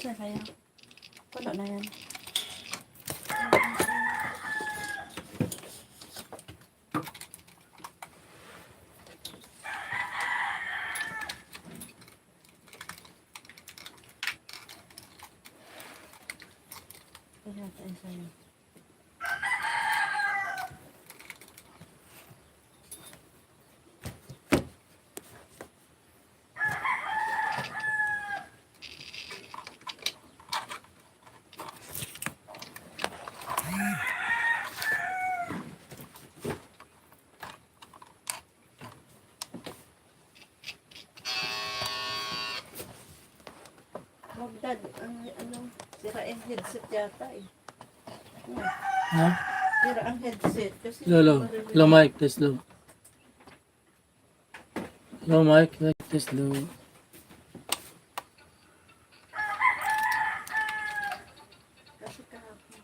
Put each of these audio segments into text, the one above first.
Tapos na kaya. Puno na yan. Kaya tayo sa'yo. Magdad, ano, sira ang headset yata eh. Ha? Sira ang headset. Kasi Low, low mic, test low. Low mic, test low. Kasi kahapon.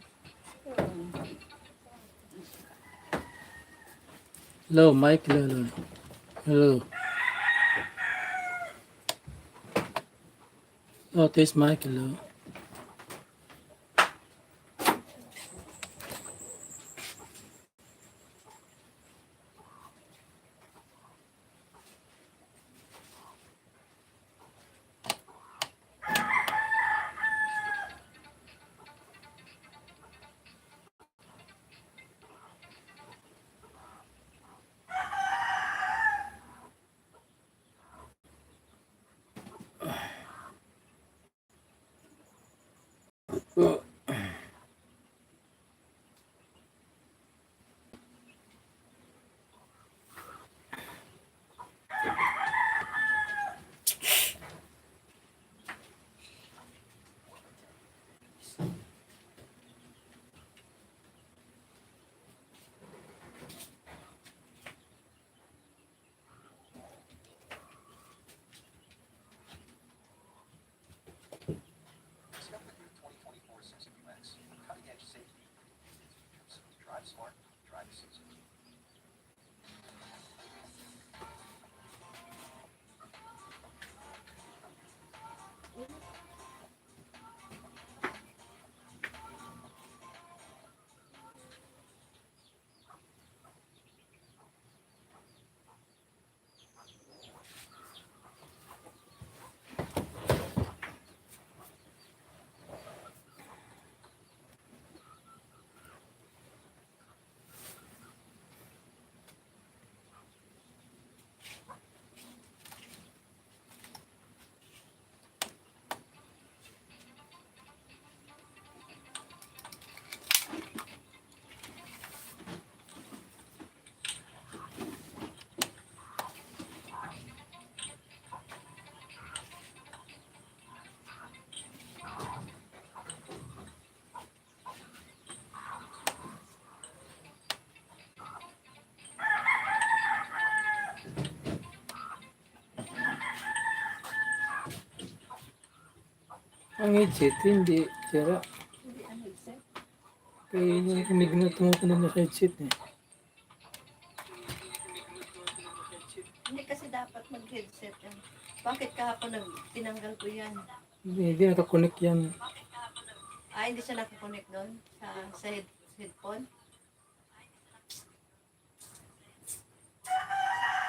Low mic, low. Hello. Oh, test mic, hello. Ang headset, hindi. Sira. Hindi ang headset. Kaya narinig na tumutunog na headset eh. Hindi kasi dapat mag-headset yan. Bakit kahapon tinanggal ko yan? Hindi nakakonect yan. Hindi siya nakakonect doon sa headphone.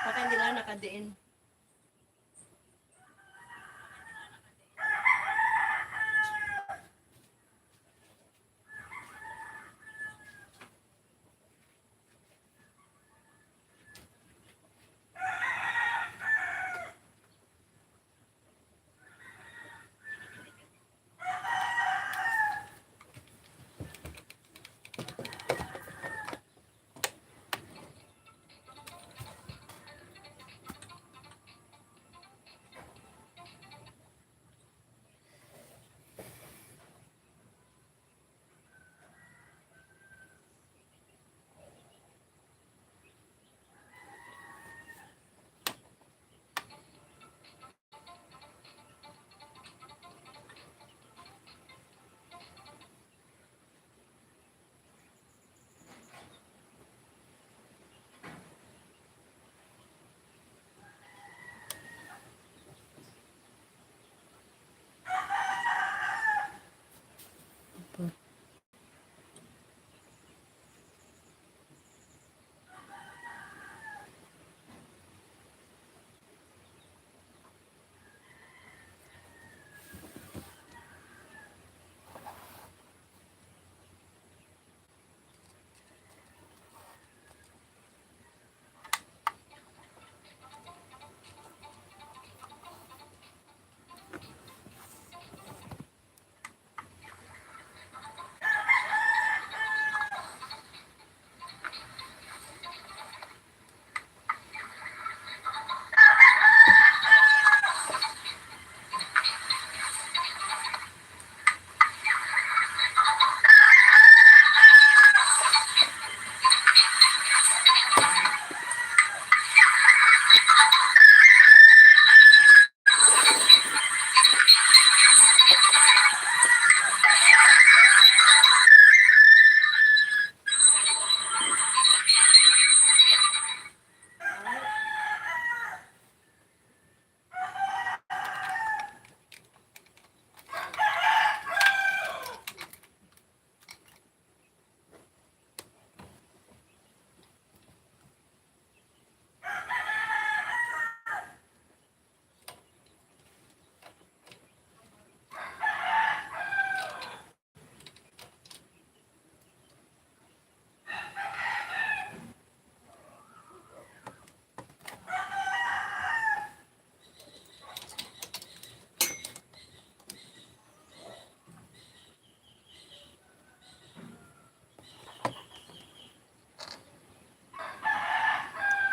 Baka hindi lang nakadiin.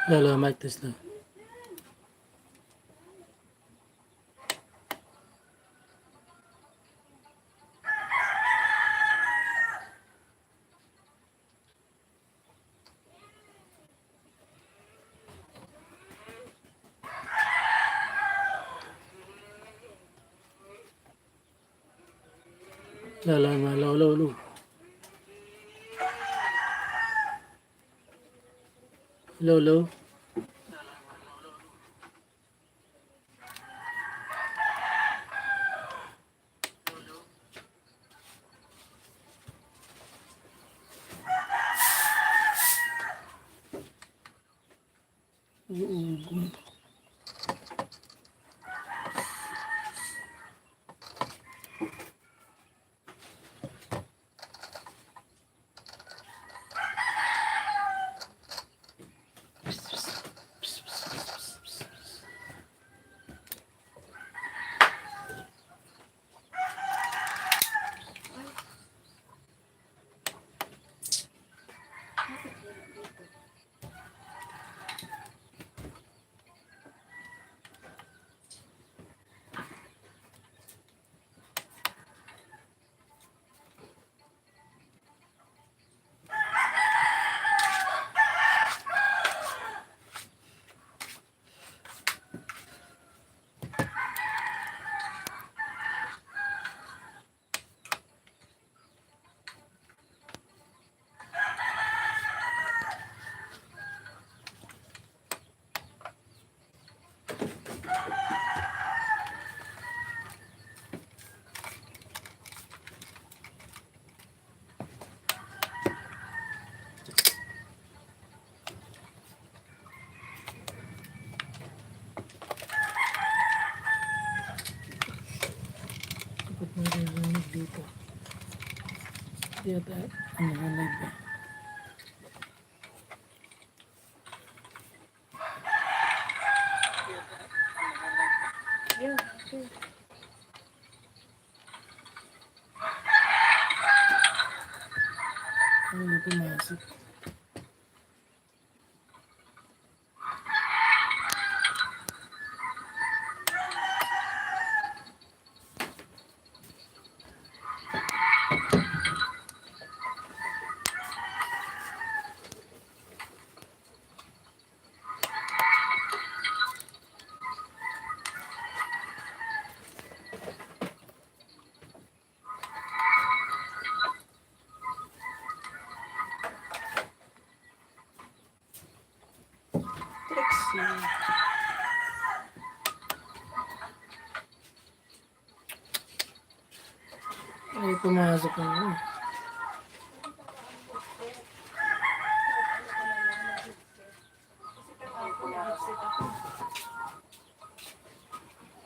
Lalo, mic test lang. Lalo, lalo. Lolo. Uugong. Dapat marinig dito. Yata, narinig ba? Yun, yun. Ano na pumasok? Trixie. Ay, pumasok na.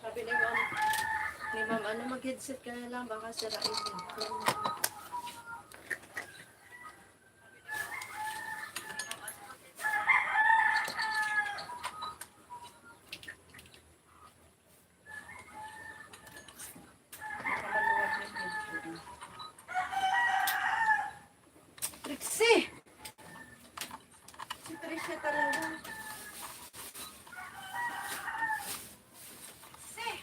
Sabi ni ma'am, ano, mag-headset ka na lang, baka sirain din. Nakaluwag yung headset. Trixie! Si Tricia talaga. Trixie!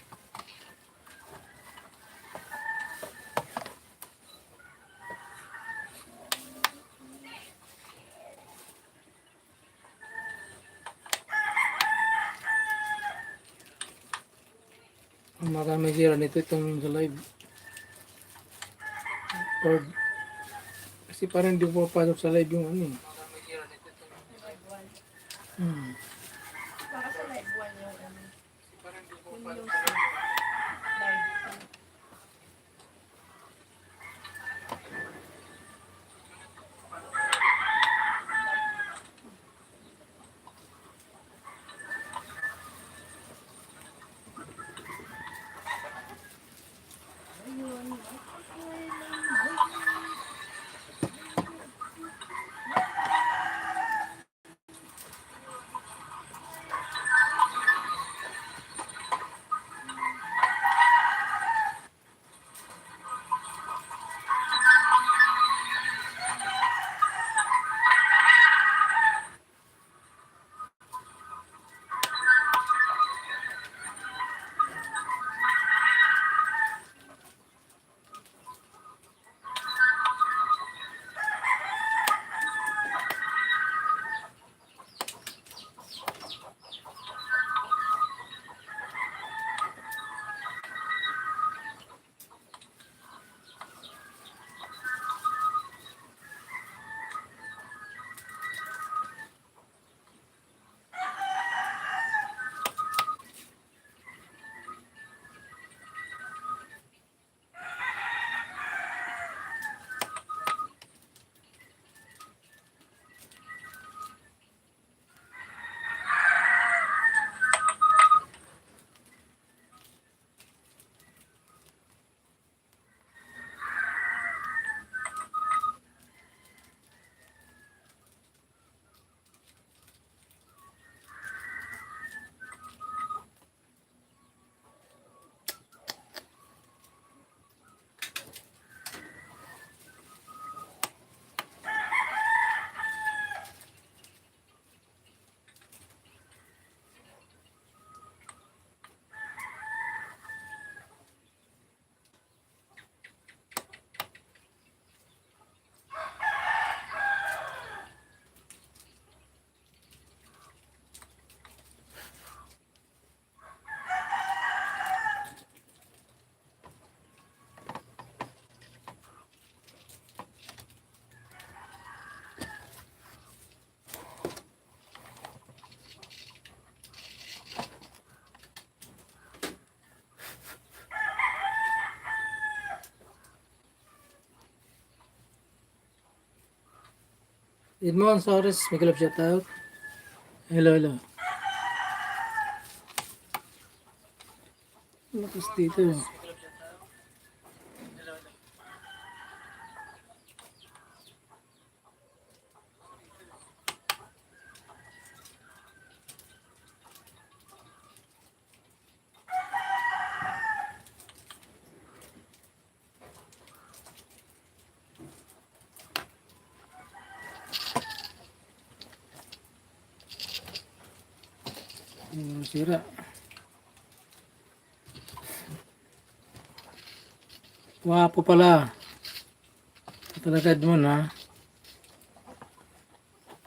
Marami sira nito itong sa live. Or, kasi parang hindi ko papasok sa live yung ano eh. Live one. Hmm. Baka sa live one yung ano. Yung live. Ayun. Edmond Saures, may kalap shout out. Hello, hello. Lakas dito. Sira. Wapo pala. Talaga Edmond ha.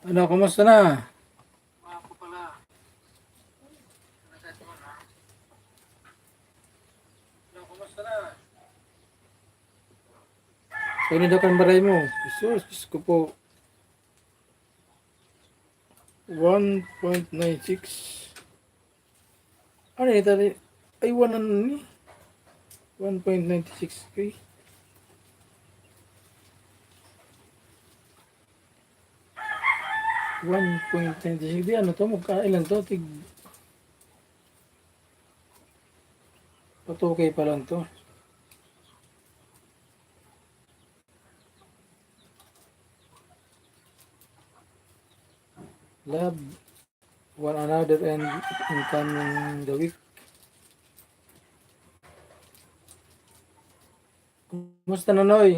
Ano, kumusta na? Wapo pala. Talaga Edmond ha. Ano, kumusta na? Kaya na daw kang baray mo. Diyos ko po. 1.96. Ano ito? Ay, 1 ano ni? 1.96k. Di ano to? Magkailan to? Patukay pa lang to. Love one another and incoming the week. Kumusta na Noy?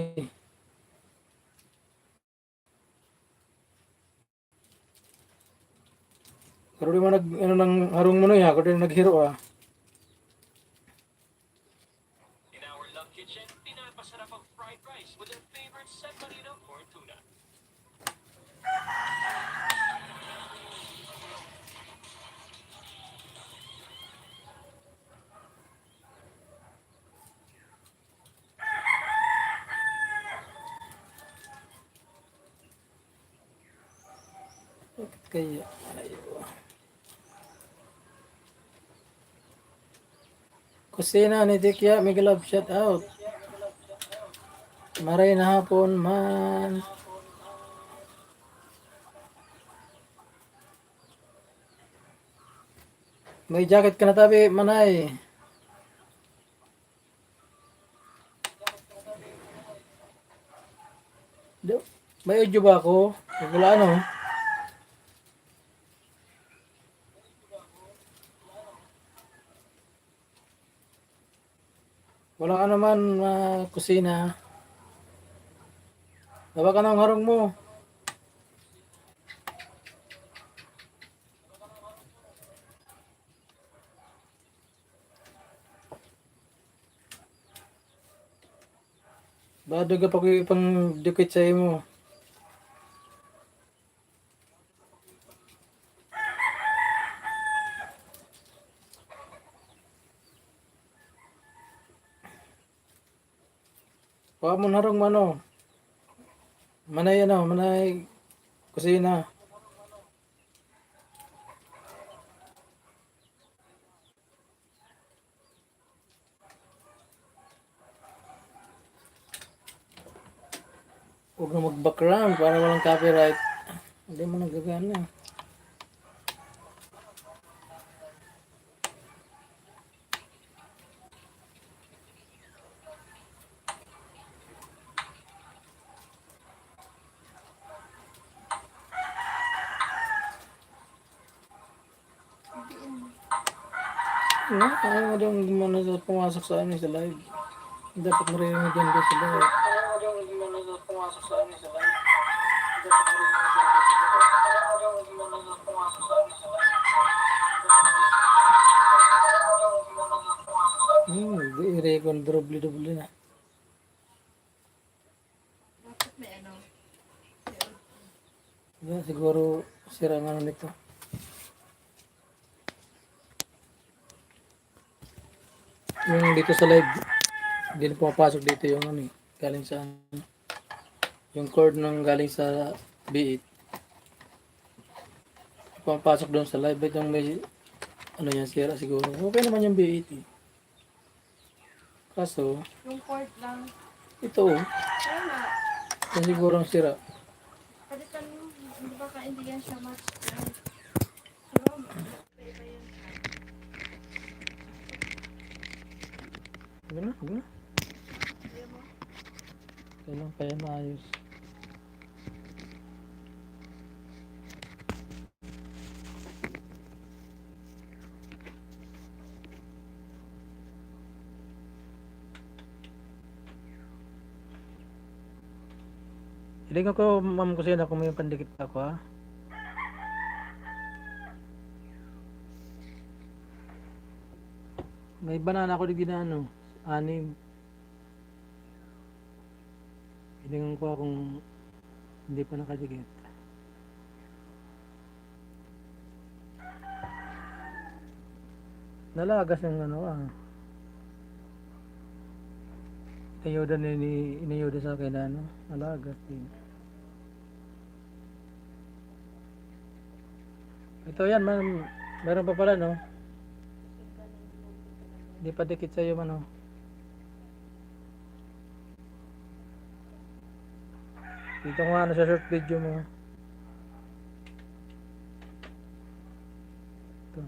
Pero di mo ano nang harong mo Noy ha? Kung di naghiro ah. In our love kitchen, pinapasarap ang fried rice with their favorite San Marino or tuna. Kaya, ayaw. Kusina ni Dikya, may love shout out. Maray na hapon man. May jacket ka na tabi, manay. May audio ba ako? Wala ano? Wala ka naman kusina. Dawa ka ng harong mo. Bado ka pa ko ipang dukit sa imo. Wa mo harong mano. Manay ano, manay kusina. Huwag na mag-background para walang copyright. Hindi mo nagagana. Ayaw mo daw gumana sa pumasok sa amin sa live. Dapat marinig yan ka sa live. Ayaw mo daw gumana sa pumasok sa amin sa live. Dapat marinig yan ka sa live. Ayaw mo daw gumana sa pumasok sa amin sa live. I-recon doble na. Bakit may ano? Yeah, siguro sira nga na nito. Yung dito sa live, hindi na pumapasok dito yung ano eh, galing sa ano. Yung cord ng galing sa B8. Pumapasok doon sa live, but yung may ano yan, sira siguro. Okay naman yung B8 eh. Kaso, Yung cord lang. ito oh, Kaya nga. yan siguro ang sira. Palitan mo. hindi yan siya mas pero iba yun. Huwag na, huwag na. Hindi mo. Kailang pa yan maayos. Hilingan ko, ma'am kusina, kung may pandikit ako, ha? May banana ako di ginano. 6. Hilingan ko kung hindi pa nakadikit. Nalagas yung ano, inayuda sa akin na ano, nalagas din. Ito yan, ma'am. Meron pa pala, no? Hindi pa dikit sa'yo, ano? Dito ko ano sa short video mo. Ito.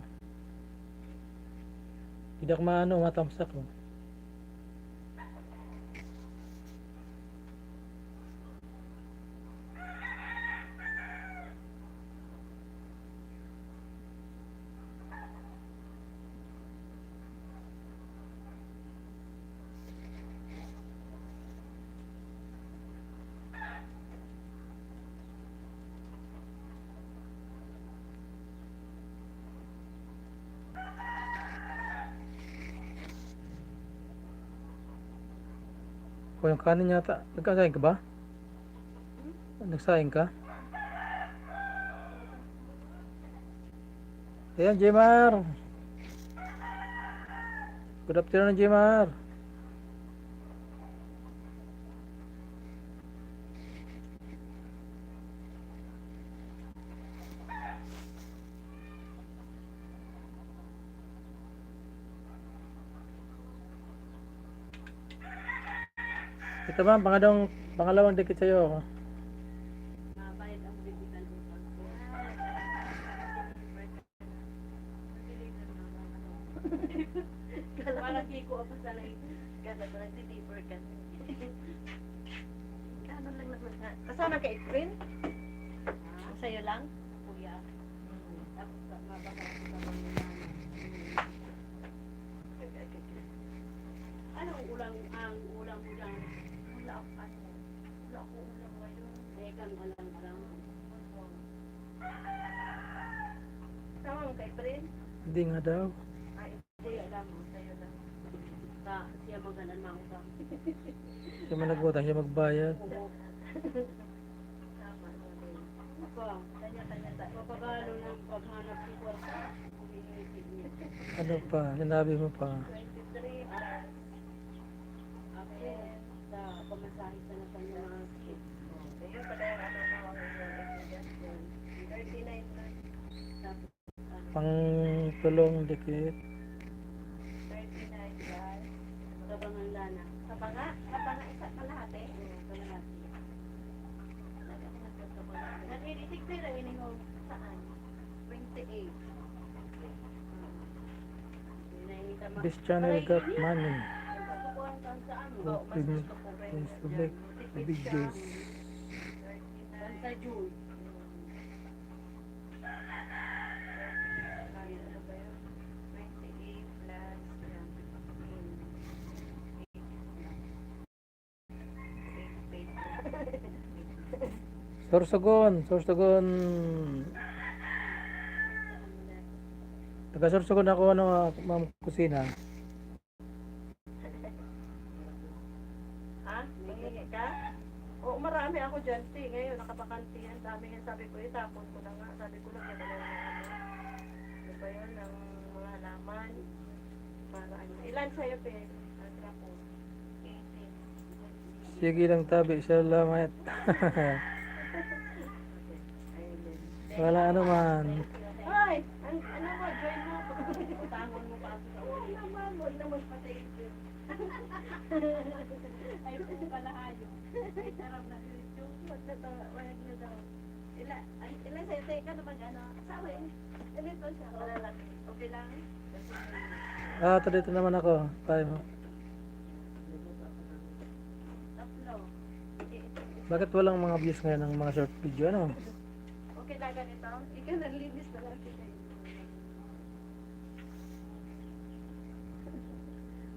Hindi ako maano, matamsak, oh. O yung kanin yata. Nagkasaing ka ba? Nagsaing ka? Ayan, Jemar. Good afternoon, Jemar. Ito ba, pangalawang dikit sa'yo. Mabayad ang bibitan utang ko. Parang kiko ako sa lang. Kaya ko nag-deliver ka. Ano lang naman ha? Kasama kay Efren? Sa'yo lang? Kuya. Tapos mababa ako sa mga Anong ang ulam mo dyan? wala ako ano. Wala ako ulam ngayon. Dekang alam-alam. Kasama mo kay Efren? Hindi nga daw. Ay, hindi alam mo. Sa'yo lang. Siya magalan mautang. Siya man nagutang, siya magbayad. Tama mo din. Ako, Kanya-kanya tayo. mapagalo ng paghanap ko kwarta. Humihilig niya. Ano pa, sinabi mo pa. 23 hours. Ako, sa pamasahe sa nasan yung mga skip. Ayun pala yung ano na ako yung 39 lang. Tapos, Pang tulong dikit. 39 guys. kabangan lana. Kapanga isa kalahati. Kalahati. Nag-editing pero iningog saan? 28. Nainita ma. This channel got money. Pagkukuhan ka sa ano? Oh, mas gusto ko rin. Please to make videos. Sa June. Ano ba yun? 28 plus yan. Sorsogon. Taga Sorsogon ako, ano, ma'am kusina. Ha? Mangingi ka? Oo, marami ako dyan. Ngayon, nakabakanti yan. Dami yan. Sabi ko, itapon ko na nga. Sabi ko lang, gano'n yung ano. Ano ba yun? Ng mga halaman. Para ano. Ilan sa'yo, Pe? Ang trapo? 18. Sige lang tabi, salamat. Wala ano man. Hoy! Ano mo? Join mo. Utangon mo pa ako sa ulo. Ay, naman. Huwag naman patay ito. Ay, po pala ayo. Ay, sarap na dito. Wag na daw. Ilan sa'yo, teka na mag-ano, asawa eh. Ganito siya, malalaki. Okay lang? Ito dito naman ako. Tayo mo. Tatlo. Bakit walang mga views ngayon ng mga short video, ano? Okay lang ganito? Ikaw nalinis na lang kita.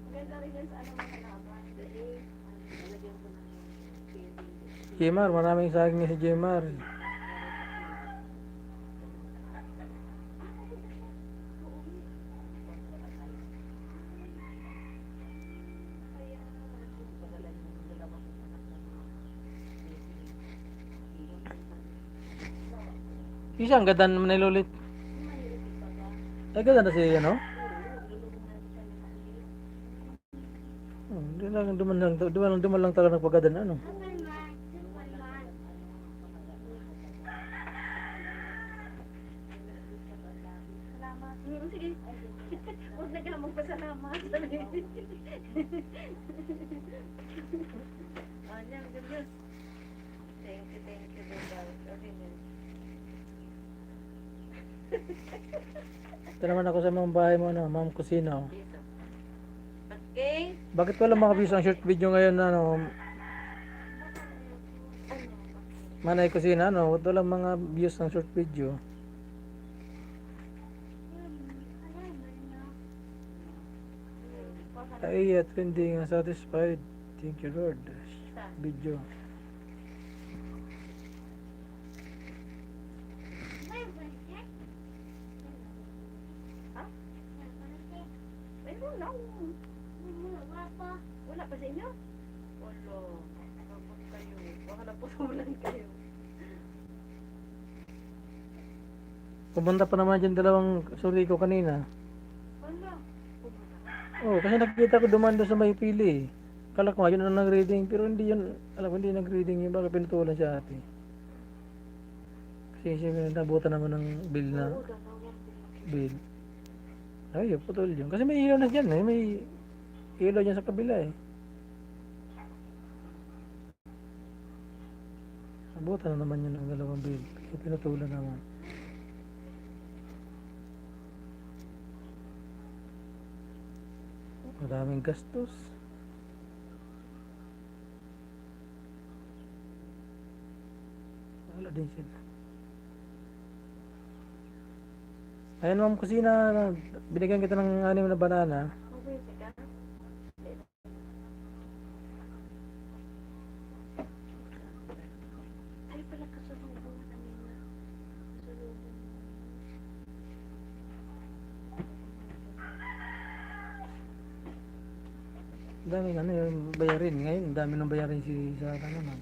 Maganda rin yan sa ano mga laban. Nalagyan ko na yung Jemar, maraming saging ni si Jemar. Isa, ang ganda naman na ilulit. Ay, ganda na si, ano? Hindi lang, duman lang talaga nagpaganda na, ano? Salamat. Sige. Huwag na ka magpasalamat. Ayan, good. Thank you, Bebal. Ito naman ako sa mga bahay mo, ano, ma'am kusina. Oh. Okay. Bakit wala mga views ang short video ngayon, ano? Manay kusina, ano? Bakit wala mga views ang short video? Ay, trending, satisfied. Thank you, Lord. Video. Wala pa sa inyo? Wala. Tapos kayo. Baka napusulan kayo. Pumunta pa naman dyan dalawang suri ko kanina. Wala. Oh, kasi nakikita ko duman doon sa may pili. Kala ko nga yun ang nag-reading, pero hindi yun, alam ko hindi nag-reading yun, baka pinutulan siya ate. Kasi siya nabutan naman ng bill na, bill. Ay, putol yun. Kasi may ilaw na dyan eh, may ilaw dyan sa kabila eh. Nabutan na naman yun ng dalawang bill. Kaya pinutulan naman. Maraming gastos. Wala din sila. Ayan ma'am kusina, binigyan kita ng 6 na banana. Okay, sige. Ay, pala kasalubong kanina. Kasalubong. Daming ano yung bayarin. Ngayon, dami ng bayarin si Sarah naman.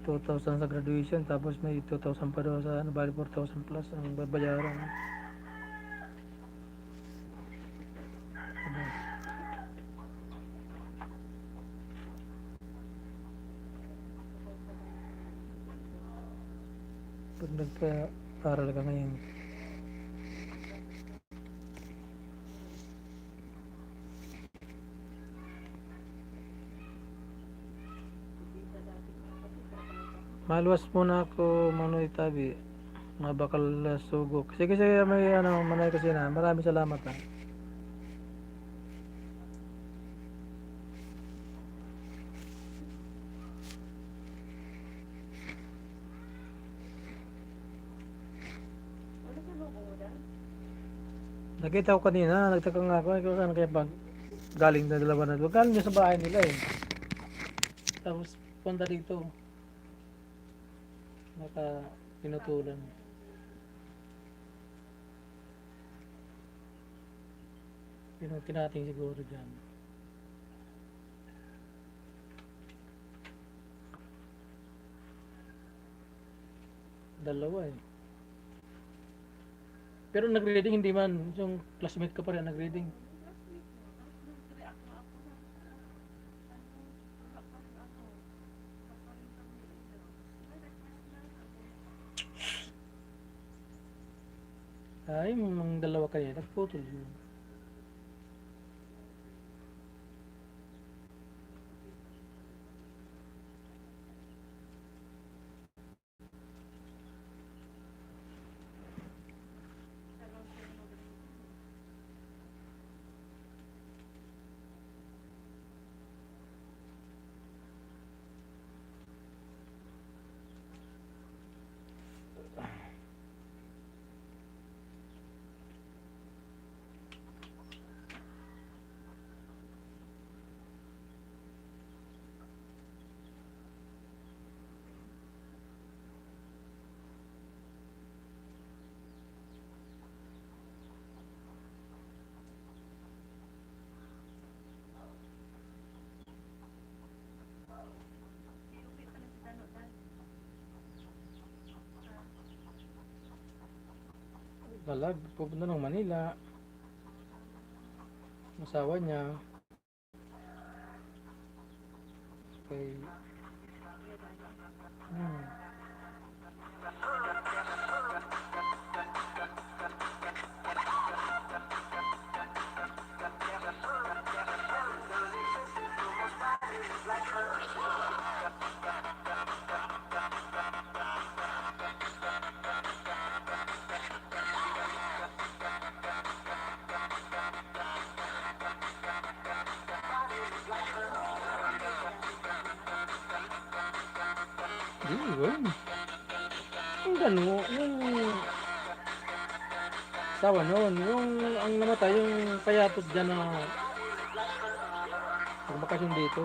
2,000 sa graduation, tapos may 2,000 pa daw sa ano, bali 4,000 plus ang babayaran. Pag nagpa-aral ka ngayon. Maluwas muna ako, Manoy Tabi. Mga bakal sugok. Sige, may ano, Manoy kasi na. Maraming salamat ha. Ano salubong mo dyan? Nakita ko kanina, nagtaka nga ako, ano kaya pag galing na dalawa na doon. Galing niya sa bahay nila eh. Tapos punta dito. Naka pinutulan. Pinatinating siguro dyan. Dalawa eh. Pero nag-reading hindi man. Yung classmate ko pa rin nag-reading. Ay, mga dalawa kayo. Nagputol yun. Lalag, pupunta ng Manila. Masawa niya. Kay... Yun. Yung gano'n, yung sawa noon, yung ang namatay, yung payatot dyan na nagbakasyon dito.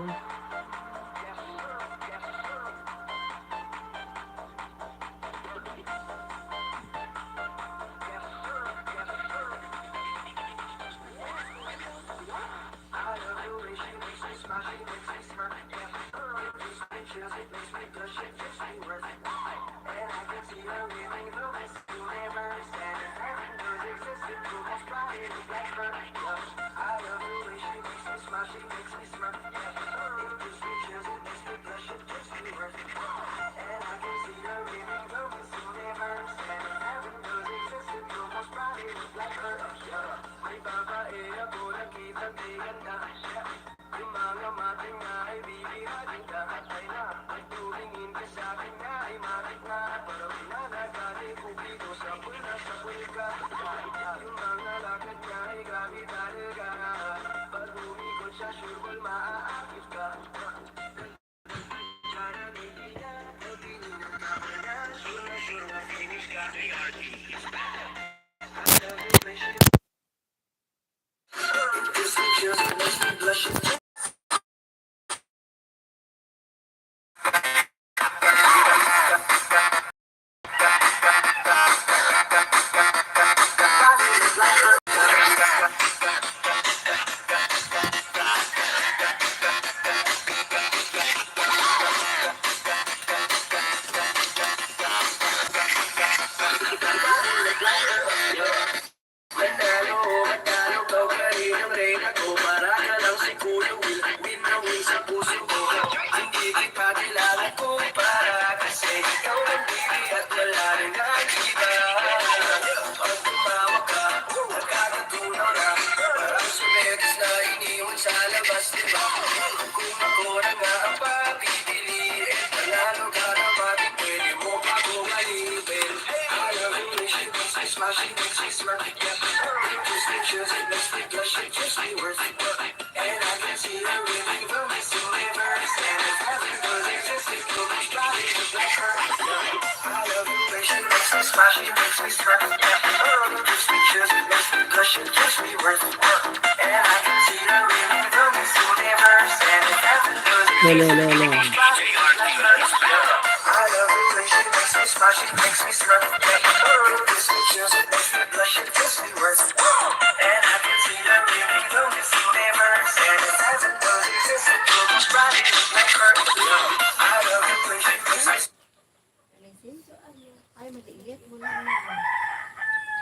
Lisenso, ano? Ay, maliit. Muna na.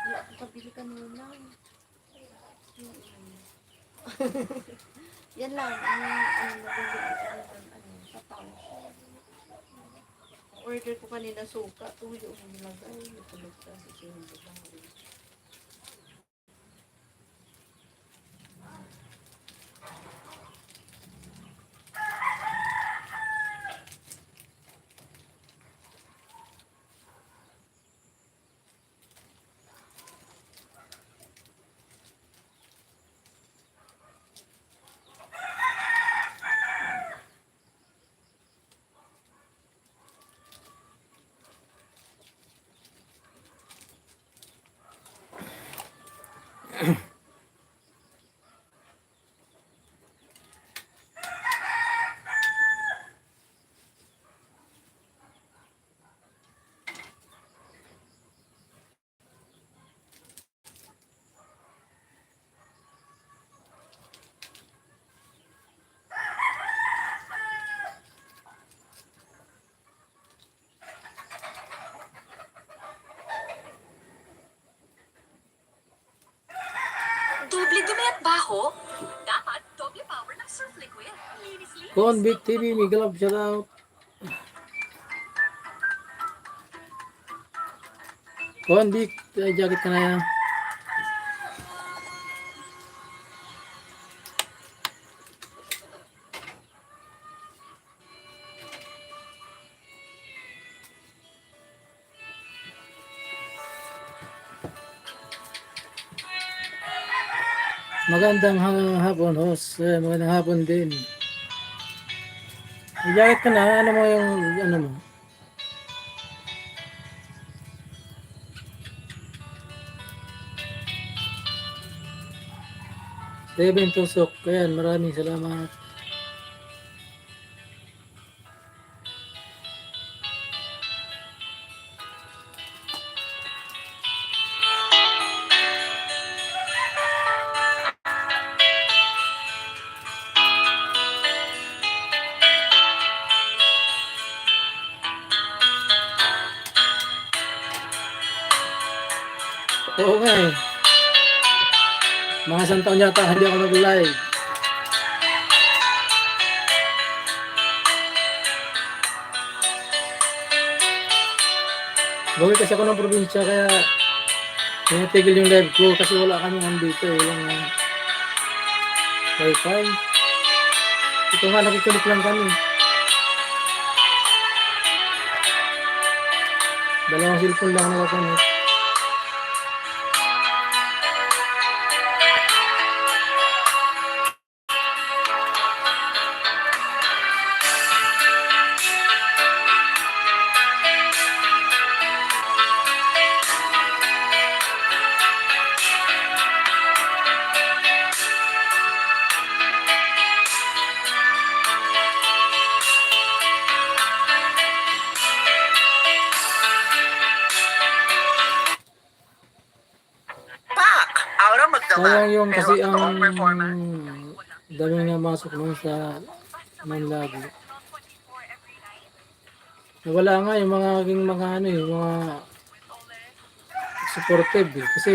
Wala akong pabili ka muna. Yan lang. Ang nabili ko sa pouch. Order ko kanina suka. Tuyo ko nilagay. Natulog ka sa sinundo lang. Posibleng dumi at baho? Dapat doble power ng Surf Liquid. Linis-linis. Convict TV, Miguel Love, shout out. Convict, jacket ka na yan. Magandang hapon, host. Magandang hapon din. May jacket ka na, ano mo yung, ano mo? Steven Tusok, ayan, maraming salamat. Oo nga eh. Mga isang taon yata hindi ako nag-live. Gawin kasi ako ng probinsya kaya tinitigil yung live ko kasi wala kami nandito eh. Walang wifi. Ito nga nakikinig lang kami. Dalawang cellphone lang nakakonect. Sayang yung kasi ang dami nga masok nun sa Manlagi. Nawala nga yung mga aking mga ano yung mga supportive eh. Kasi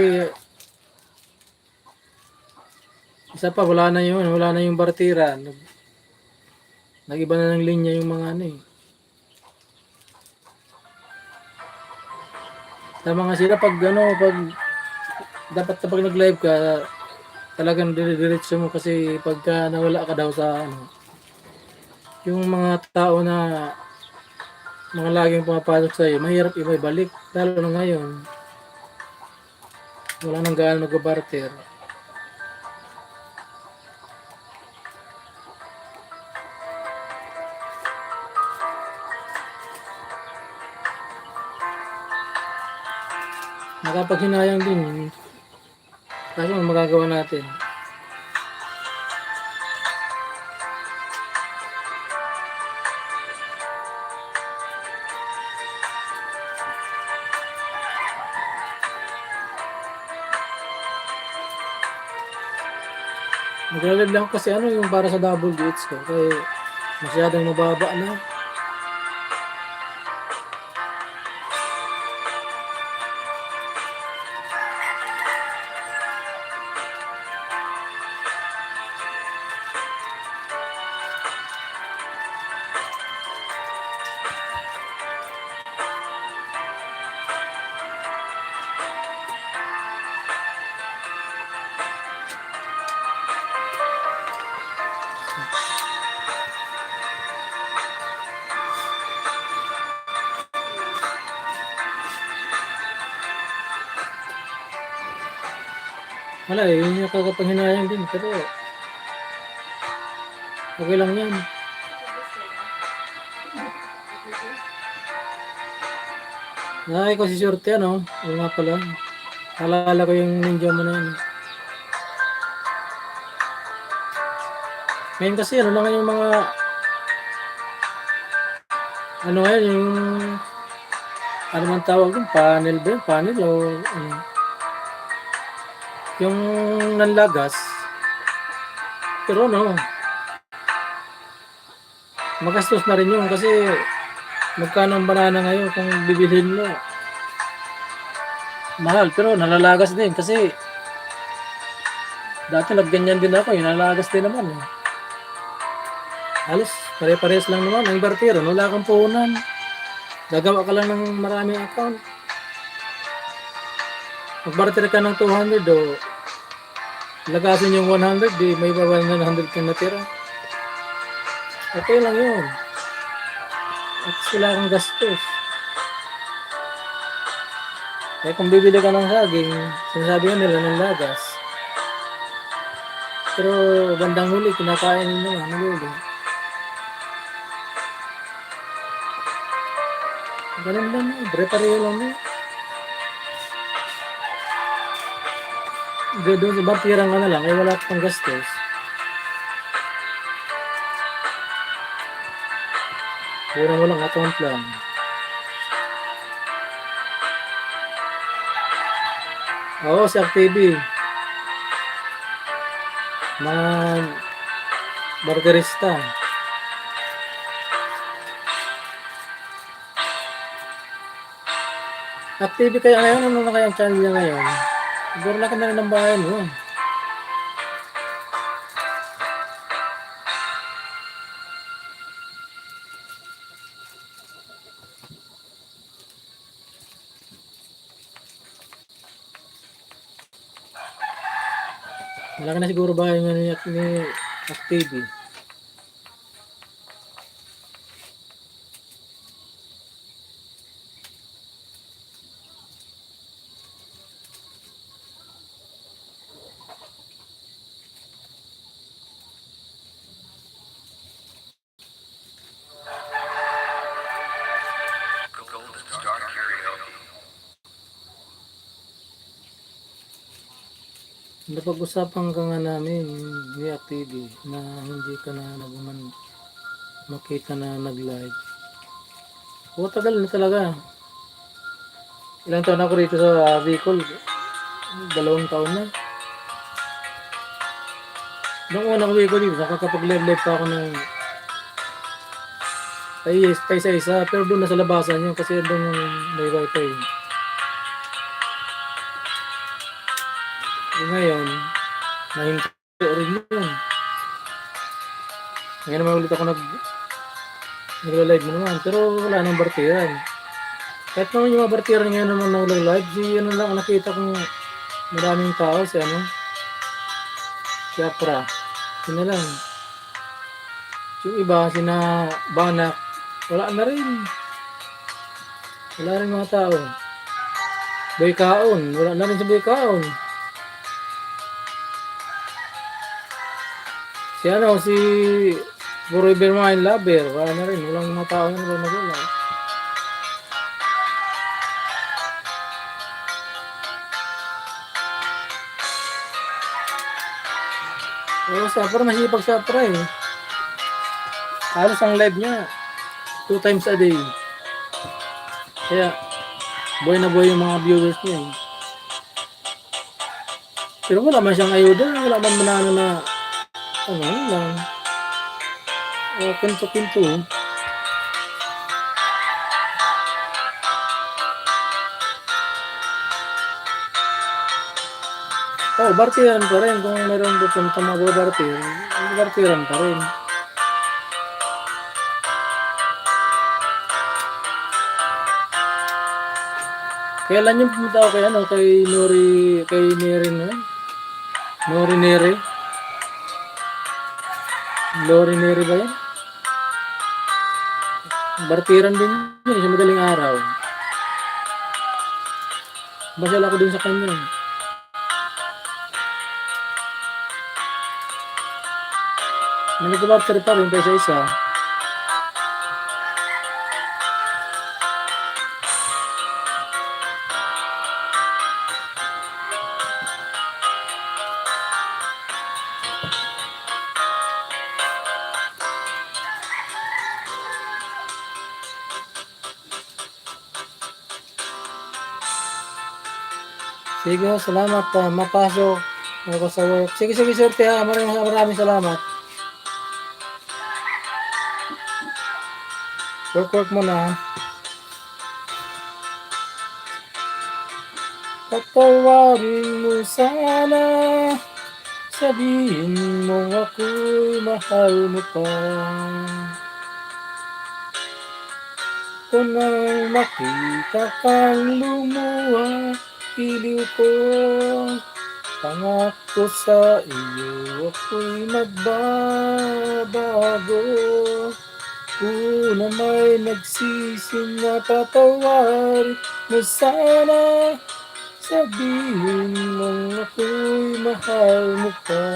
isa pa wala na yung Bartira. Nag-iba na ng linya yung mga ano eh. Tama nga sila pag dapat na pag nag-live ka, talagang dire-diretso mo kasi pagka nawala ka daw sa ano, yung mga tao na mga laging pumapasok sa iyo, mahirap ibalik. Lalo na ngayon, wala nang gaano nag-barter. Nakapaghinayang din. Kaso magagawa natin. Naglalad lang kasi ano yung para sa double gates ko. Kaya masyadong mababa na. Wala eh, yun yung kakapanghinayang din. Pero okay lang yan. Nakay ko si Shorty ano. Oo nga pala. Alala ko yung ninja mo na yun. Ngayon kasi ano lang yung mga ano ngayon yung ano man tawag yung panel ba yun? Panel o ano? Yung nanlagas. Pero no, magastos na rin yun kasi magkano ang banana ngayon kung bibilhin mo. Mahal pero nalalagas din kasi Dati nagganyan din ako, inalagas din naman eh. Halos, pare-pares lang naman. Ang bartira, wala kang puhunan. Gagawa ka lang ng maraming account. Magbarter ka ng 200 o lagasin yung 100, di may bawal na 100 kang natira. Okay lang yun. At wala kang gastos. Kaya kung bibili ka ng saging, sinasabi nga nila ng lagas. Pero bandang huli, kinakain nyo naman, naluli. Ganun lang yun, pare-pareho lang yun. Doon sa bartirang ka na lang, eh wala pang gastos. Walang account lang. Oo, si Activi. Mga barterista. Activi kaya ngayon, ano na kaya ang channel niya ngayon? Siguro laki na rin ng bahay mo. Malaki na siguro bahay nga ni Activi. Napag-usapan ka nga namin ni Activi na hindi ka na naman makita na nag-live. O, tagal na talaga. Ilang taon ako rito sa Bicol? 2 taon na. Noong unang uwi ko dito, nakakapag-live pa ako ng pa isa-isa, pero doon na sa labasan yun kasi doon yung may wifi. Ngayon, nahinto rin yun. Ngayon naman ulit ako nag-live mo naman, pero wala nang bartiran. Kahit naman yung mga bartiran ngayon naman na nag-live, ano lang nakita kong maraming tao, si Apra. Yun na lang. Yung iba, sina Banak, wala na rin. Wala rin mga tao. Boy Kaon, wala na rin si Boy Kaon. Si Forever Mine Lover, wala na rin. Walang mga tao na nagwala. Pero Sapra, masipag Sapra eh. Halos ang live niya 2 times a day. Kaya buhay na buhay yung mga viewers niya eh. Pero wala man siyang ayuda, wala man manano na ano lang. O pinto-pinto. Oh, bartiran pa rin. Kung mayroong pupunta bartiran pa rin. Kailan yung pumunta ako kay Neri na? Nori Neri? Lori Neri ba yan? Bartiran din yun, sa madaling araw. Basal ako din sa kanya. Nag-barter pa rin kaysa isa. Sige, salamat. Mapasok ako sa work. Sige, sorte ha. Maraming salamat. Work mo na. Patawarin mo sana Sabihin mo ako'y mahal mo pa. Kung nang makita kang lumuha, iliw ko. Pangako sa iyo ako'y magbabago. Kung na may nagsisi na patawarin mo sana, sabihin mong ako'y mahal mo pa.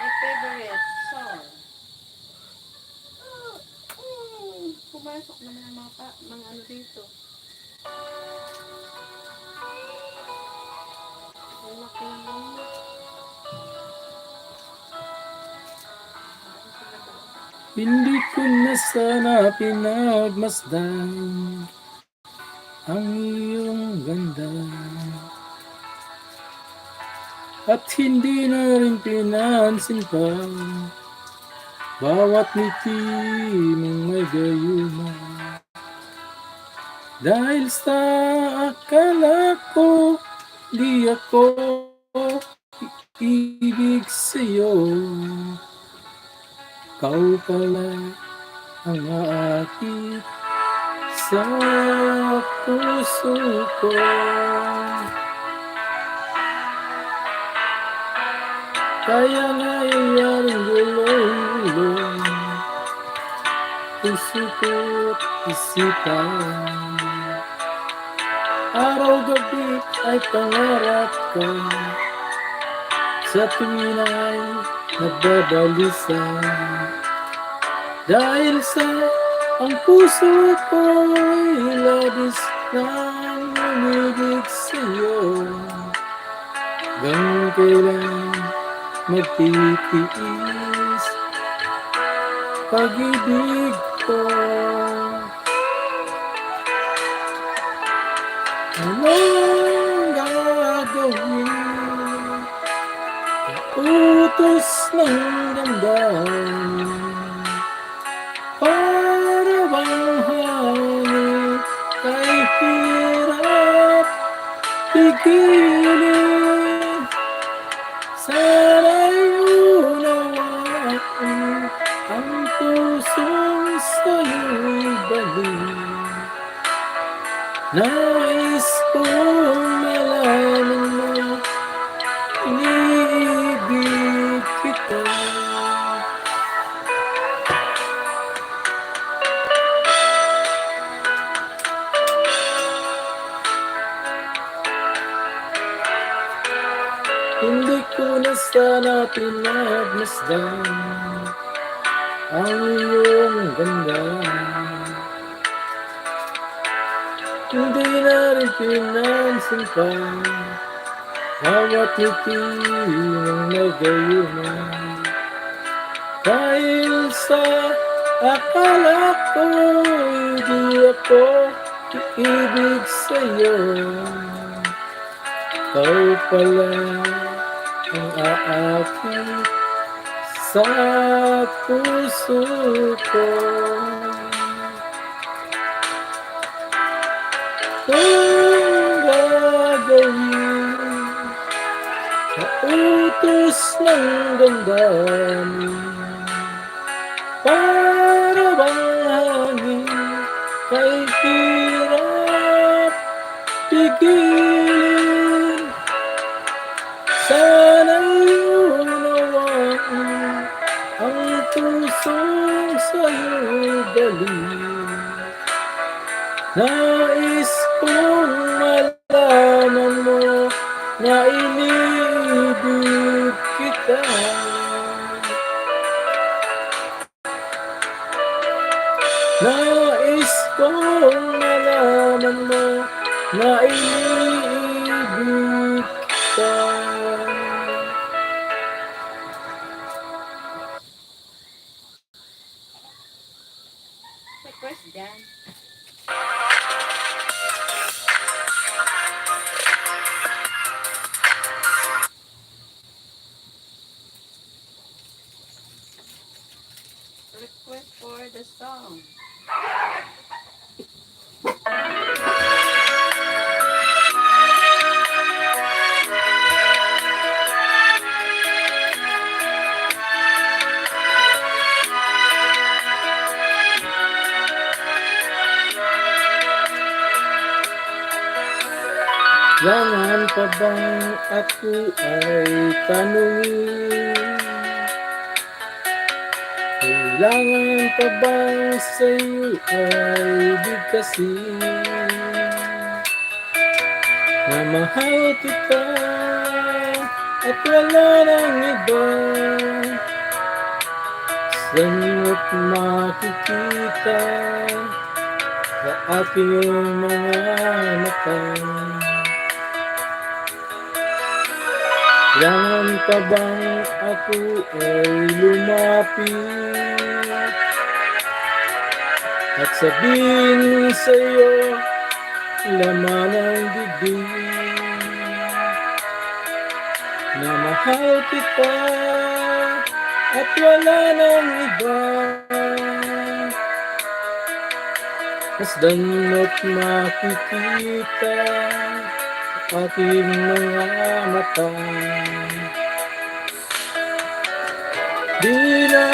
My favorite song. Pumasok naman ang mga ano dito. Ang laki ng mga. Hindi ko na sana pinagmasdan ang iyong ganda, at hindi na rin pinansin pa bawat ngiti mong may gayuma. Dahil sa akala ko di ako ibig sa'yo, ikaw pala ang aakit sa puso ko. Kaya nangyayaring gulong-gulong puso ko't isipan. Araw-gabi ay pangarap ka, sa tuwin ay nagbabalisa. Dahil sa ang puso ko'y labis nang umibig sa'yo. Hanggang kailan magtitiis pag-ibig ko? Anong gagawin? Utos ng damdamin, para bang hangin kay hirap pigilin. Sana'y unawaan ang pusong sa'yo'y balik. Nais kong malaman mo, iniibig kita. Hindi ko na sana pinagmasdan ang iyong ganda. Hindi na rin pinansin pa bawat ngiti ng nagayuma. Dahil sa akala ko di ako iibig sa'yo, ikaw pala ang aakit sa puso ko. Kung gagawin sa utos ng damdamin, para bang hangin kay hirap pigilin. Sana'y unawaan ang pusong sa'yo'y galing. Nais kong malaman mo na iniibig kita. Nais kong malaman mo na iniibig kita. Request dyan. Kailangan pa bang ako ay tanungin? Kailangan pa bang sa'yo ay bigkasin? Na mahal kita at wala nang iba. Sa'yo't makikita sa aking mga mata. Kailangan pa bang ako ay lumapit at sabihin sa'yo laman ang bibig na mahal kita at wala nang iba. Masdan mo't makikita aking mga mata. Di na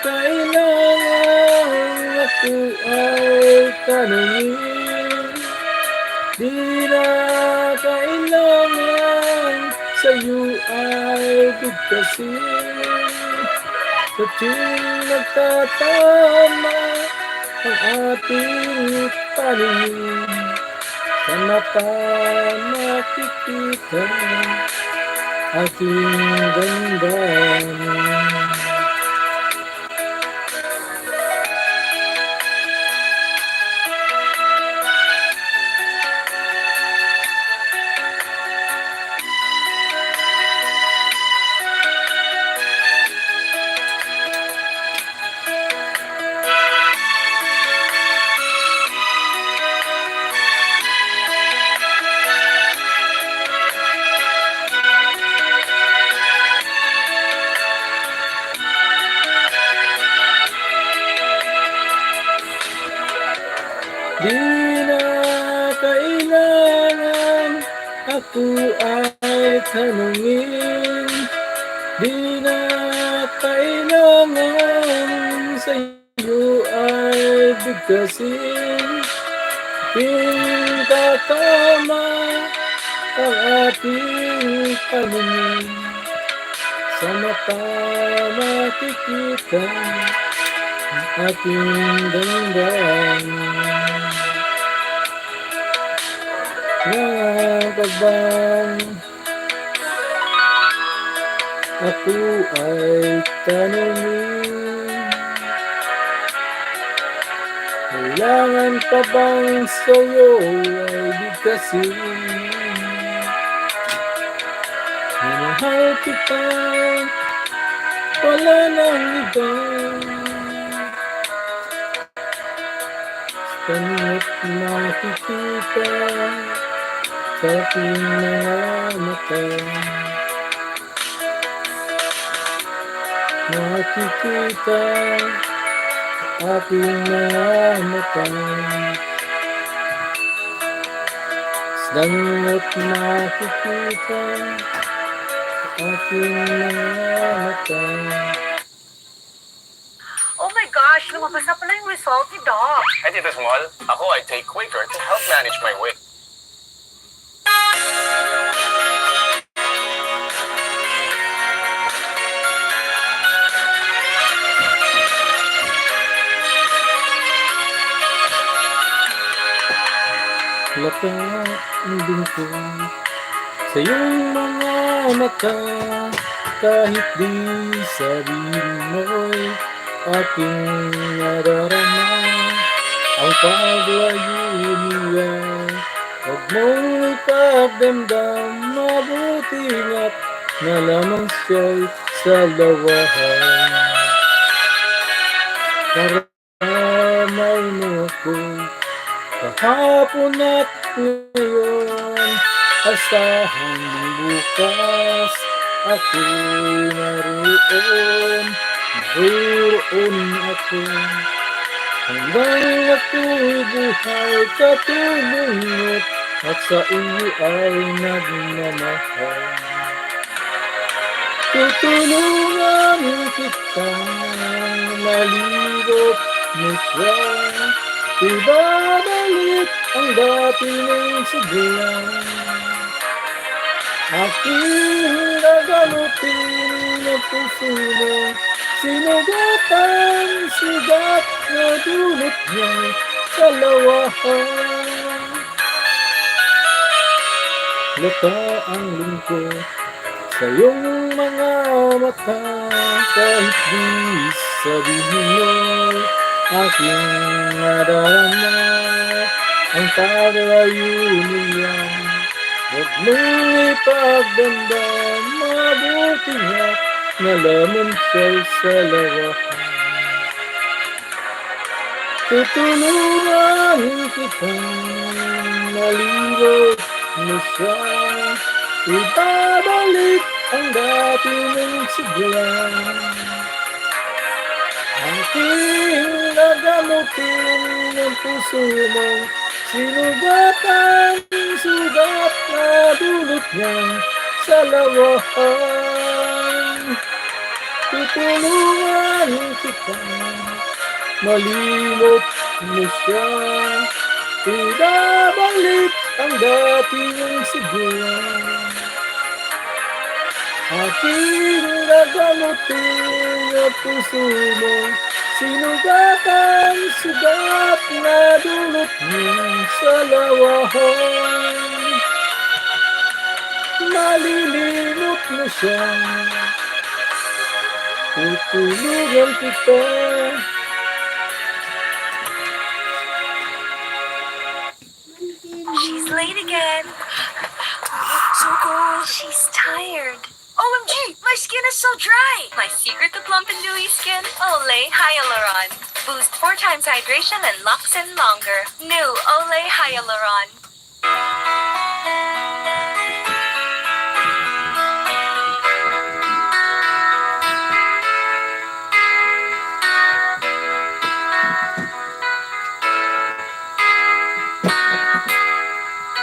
kailangan ako ay tanungin. Di na kailangan sa'yo ay bigkasin. Sa tuwing nagtatama ang ating paningin, sa mata makikita aking damdamin. Di na kailangan ako ay tanungin. Di na kailangan sa'yo ay bigkasin. Pintatama ang ating paningin, sa mata makikita ang ating damdamin. Kailangan pa bang ako ay tanungin? Kailangan pa bang sa'yo ay bigkasin? Na mahal kita, wala nang iba. Kanit makikita sa aking mga mata. Makikita aking mga mata. Sangot makikita aking mga mata. Oh my gosh, lumabas na pala yung result ni Doc. Eh, Tita Small, ako I take Quaker to help manage my weight. Laka ang bingko sa iyong mga mata, kahit di sabihin mo'y aking nadarama. Ang paglayo niya, huwag mong ipagdamdam, mabuti nga't na lamang siya'y sa lawahan. Karamay mo ako kahapon at ngayon, asahan bukas ako'y naroon ako. Hanggang ako'y buhay katulungot at sa iyo ay nagmamahal. Tutulungan kitang malibot mo siya. Ibabalik ang dati mong siglang. Aking gagamutin ang puso mo. Sinugatan, sugat na dulot niya sa lawahan. Lata ang lingkod sa iyong mga mata. Kahit di sabihin mo, aking nadarama ang pag-alayunin niya. Huwag mong ipagdamdam, mabuti nga nalaman siya'y sa lawahan. Tutulungan kitang malibot mo siya. Ibabalik ang dati mong siglang. Aking nagamutin ang puso mo. Sinugatan, sugat na dulot niya sa lawahan. Tutulungan kita, malimot mo siya. Ibabalik ang dati mong siglang. Aking gagamutin ang puso mo. Sinugatan, sugat na dulot niya sa lawahan. Malilimot mo siya. Tutulungan kita. She's late again. So cold. She's tired. OMG, my skin is so dry. My secret to plump and dewy skin? Olay Hyaluron. Boost 4 times hydration and locks in longer. New Olay Hyaluron.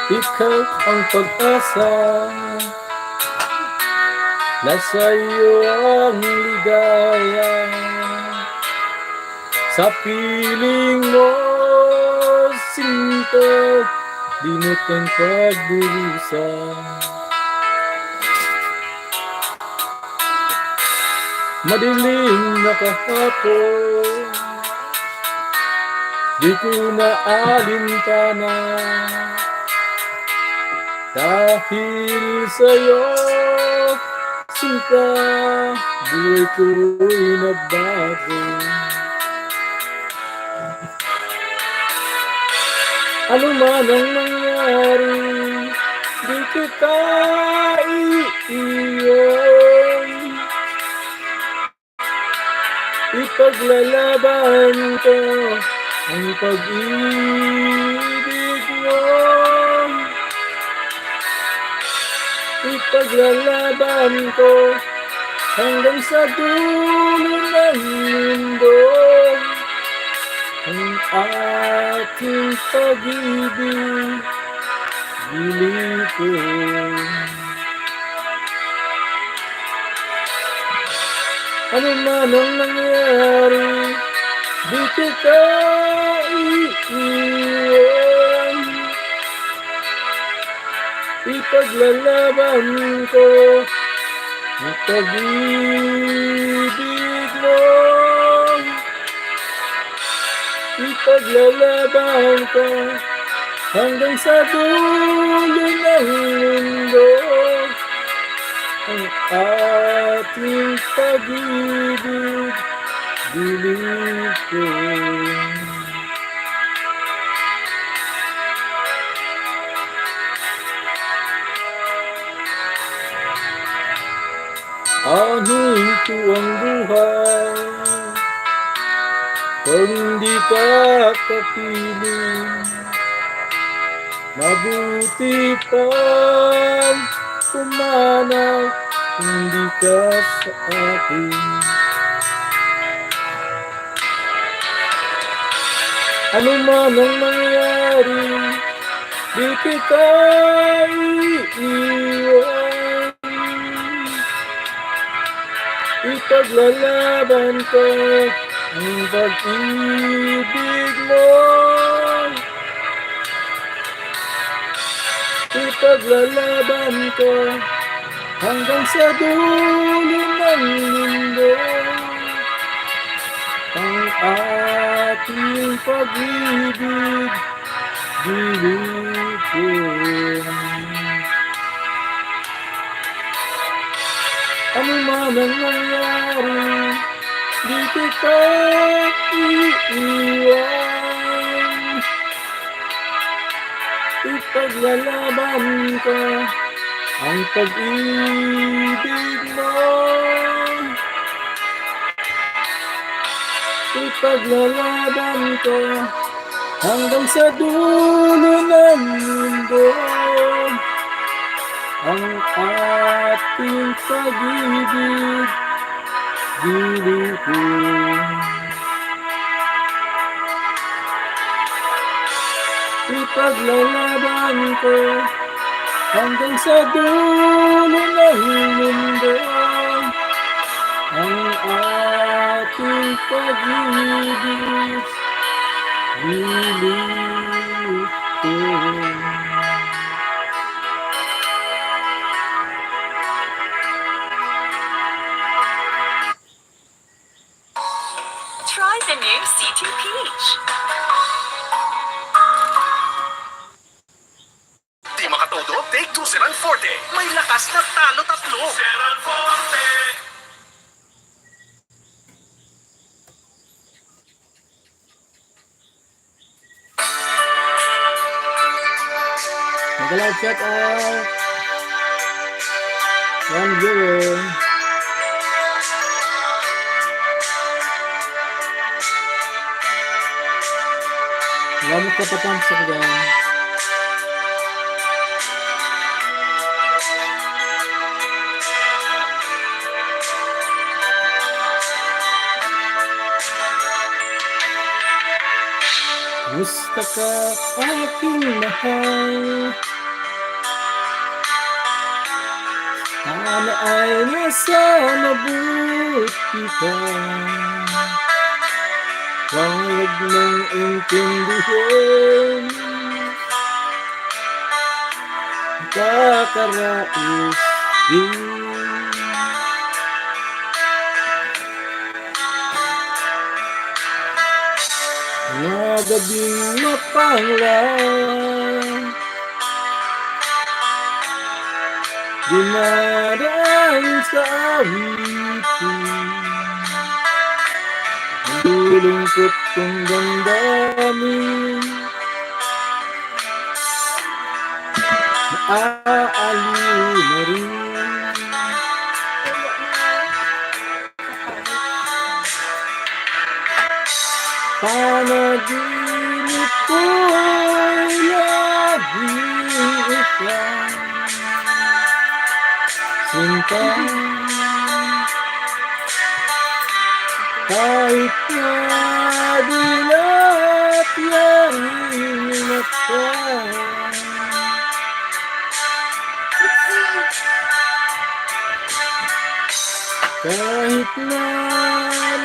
Ikaw ang pag-asa, nasa iyo ang ligaya. Sa piling mo, sinto, dinot ang pagdurusa. Madilim na kahapon, di ko na alintana. Dahil sa'yo, sinta, buhay ko'y nagbago. Ano man ang nangyari, di kita iiwan. Ipaglalaban ko ang pag-ibig mo. Ipaglalaban ko hanggang sa dulo ng mundo ang ating pag-ibig, bili ko. Ano man ang nangyari, di kita iiwan. Ipaglalaban ko ang pag-ibig mo. Ipaglalaban ko hanggang sa dulo ng mundo ang ating pag-ibig, bili ko. Anuin ko ang buhay kung di ka kapiling. Mabuti pang pumanaw kung di ka sa akin. Ano man ang mangyari, di kita iiwan. Ipaglalaban ko ang pag-ibig mo. Ipaglalaban ko hanggang sa dulo ng mundo. Ang ating pag-ibig dilipin. Ano man ang nangyari, di kita iiwan. Ipaglalaban ko ang pag-ibig mo. Ipaglalaban ko hanggang sa dulo ng mundo. Ang ating pag-ibig dilipin. Ipaglalaban ko hanggang sa dulo ng mundo. Ang ating pag-ibig dilipin. Try the new C2 Peach. Di makatodo, take 2 Seran Forte. May lakas na talo tatlo. Seran Forte! Magalaw check out. 1-0. Salamat ka pa sa kanya. Musta ka aking mahal? Sana ay nasa mabuti ka. Huwag mong intindihin, kakarais din. Mga gabing mapanglang, dinaraan sa awitin. Ang lulungkot kong damdamin, maaaliw na rin. Panaginip ko'y laging ikaw, sinta. Kahit na dilat yung mata, kahit na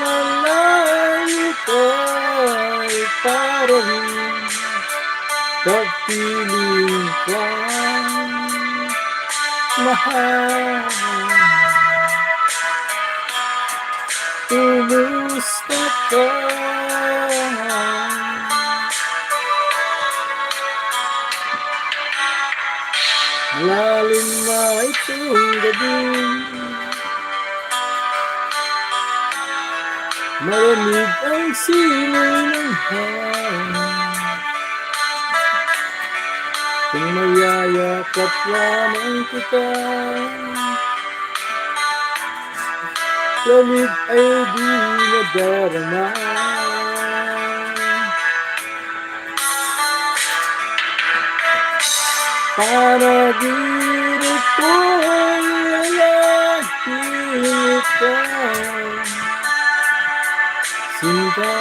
malayo ka'y parang kapiling kang mahal. Kumusta ka? Malalim na itong gabi, malamig ang simoy ng hangin. Kung mayayakap lamang kita, lamig ay di nadarama. Panaginip ko'y laging ikaw, sinta.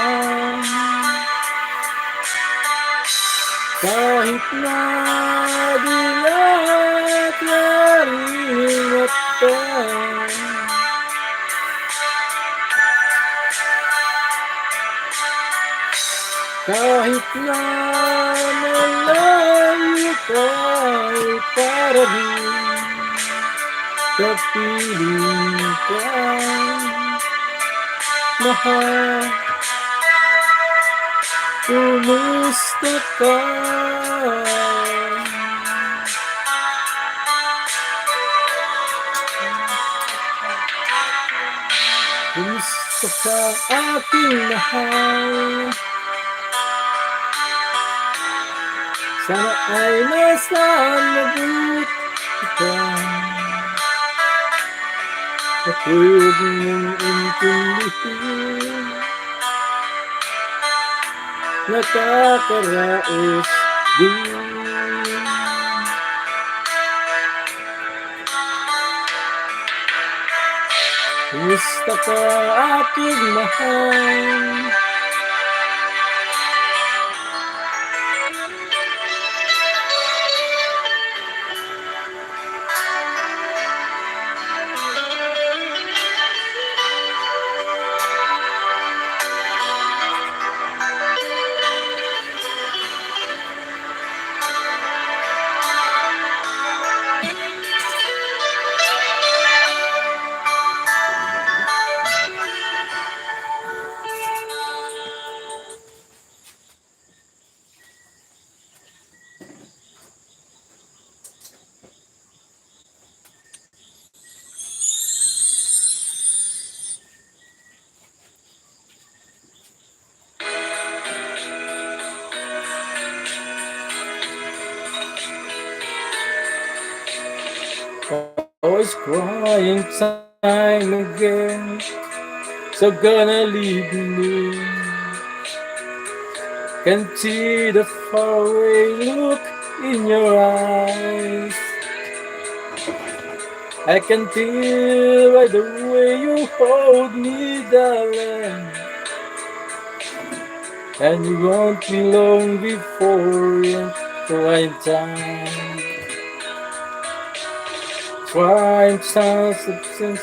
Kahit na di lahat naringatan, kahit na malayo ka'y para rin kapiling kang mahal. Kumusta ka? Kumusta ka aking mahal? Sana ay nasa mabuti ka. Ako'y huwag mong intindihin, nakakaraos din. Kumusta ka aking mahal? Always crying time again, so gonna leave me. Can see the faraway look in your eyes. I can feel by the way you hold me, darling. And you won't be long before it's right time. Trying substance,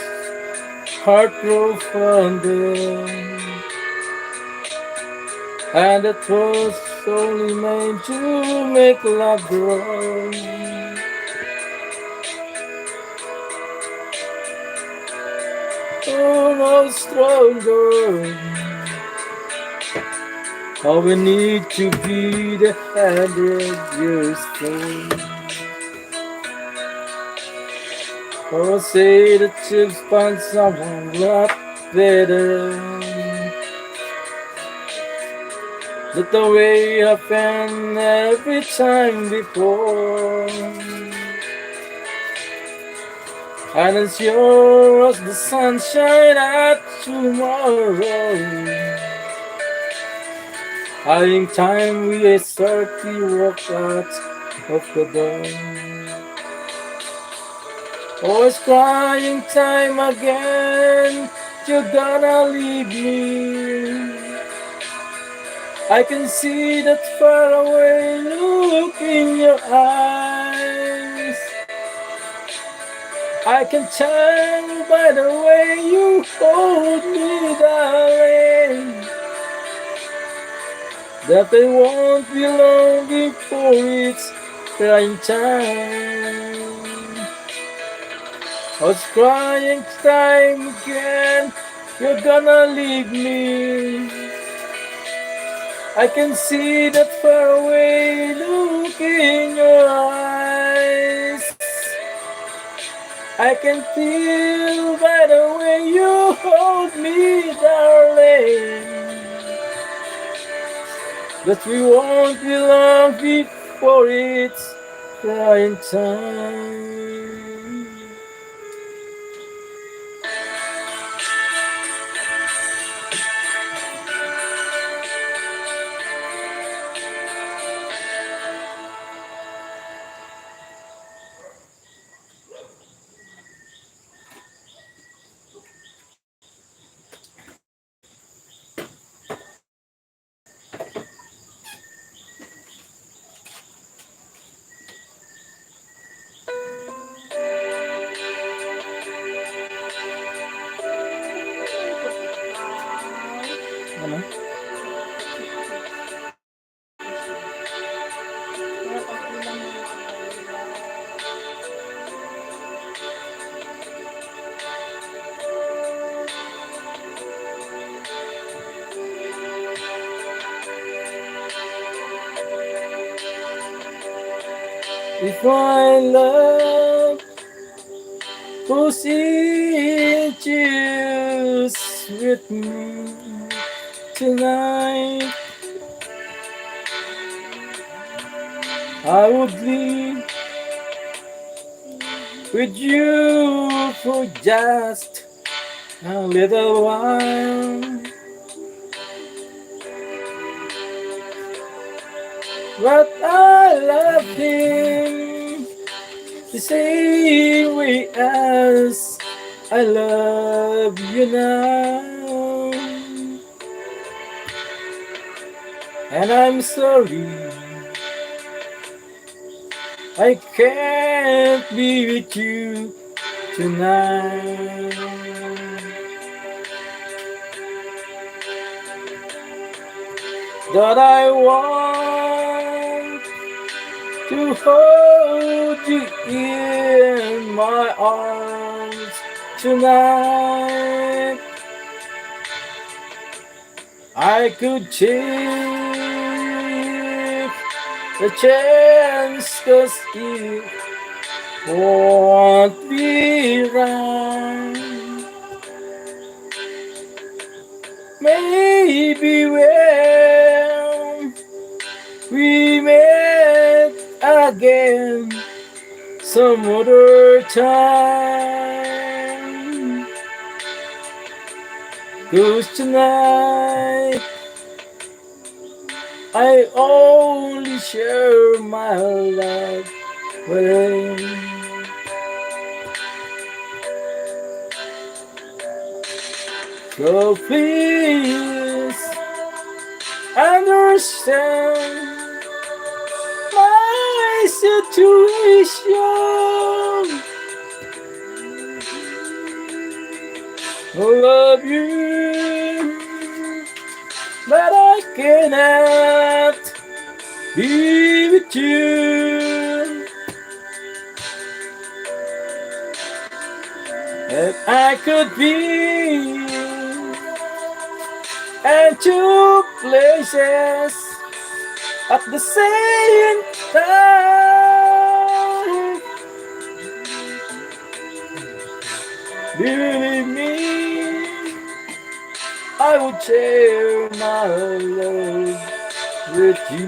heart grow fonder, and it was only meant to make love grow. Oh, no stronger. All we need to be the 100 years old. Oh, say that you've found someone a lot better. Not the way I've been every time before. And as sure as the sunshine at tomorrow, I think time we start to walk out of the door. Oh, it's crying time again, you're gonna leave me. I can see that faraway look in your eyes. I can tell by the way you hold me, darling, that they won't be long before it's crying time. Oh, it's crying time again, you're gonna leave me. I can see that faraway look in your eyes. I can feel by the way you hold me, darling, that we won't be long before it's crying time. If my love goes inches with me tonight, I would leave with you for just a little while. But I love him the same way as I love you now. And I'm sorry I can't be with you tonight. That I want to hold you in my arms tonight. I could take the chance, 'cause it won't be right. Maybe when we met again some other time. 'Cause tonight I only share my love with you. So please understand my situation. I love you, but I cannot be with you. If I could be in two places at the same time, believe me, I would share my love with you.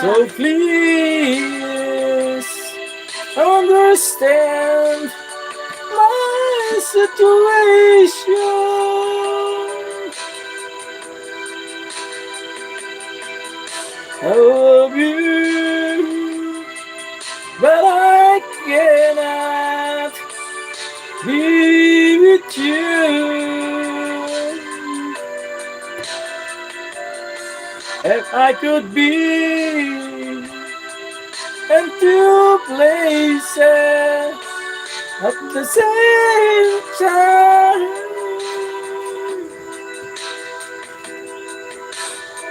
So please understand my situation. I love you, but I cannot be with you. If I could be in two places at the same time,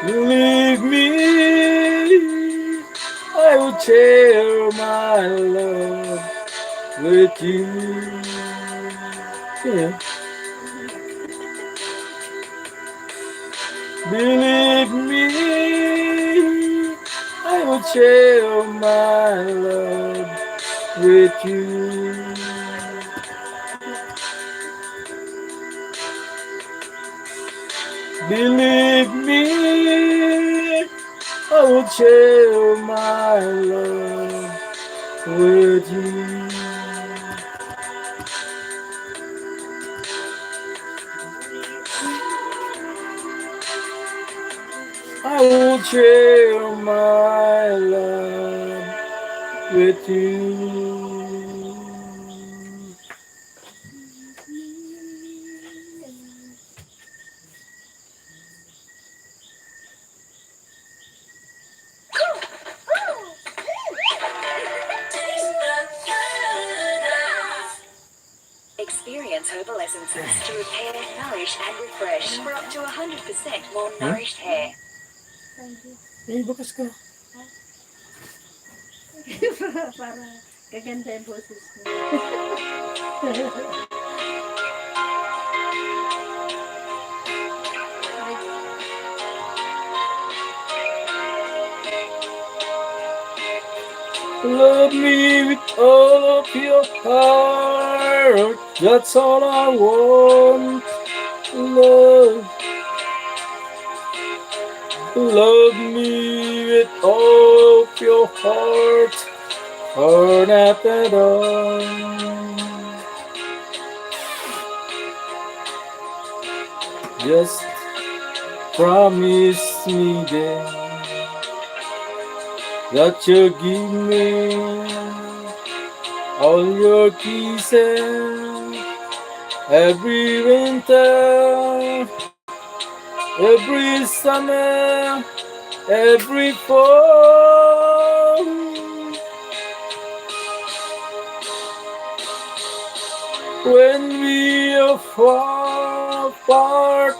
believe me, I would share my love with you. Yeah. Believe me, I would share my love with you. Believe me, I would share my love with you. I would share my love with you. Essence Herbal Essences to repair, nourish, and refresh for up to 100% more nourished hair. Eh, bakas ka. Para kaganda yung boses mo. Love me with all of your heart. That's all I want. Love me with all of your heart. Or not at all. Just promise me that you give me all your kisses every winter, every summer, every fall. When we are far apart,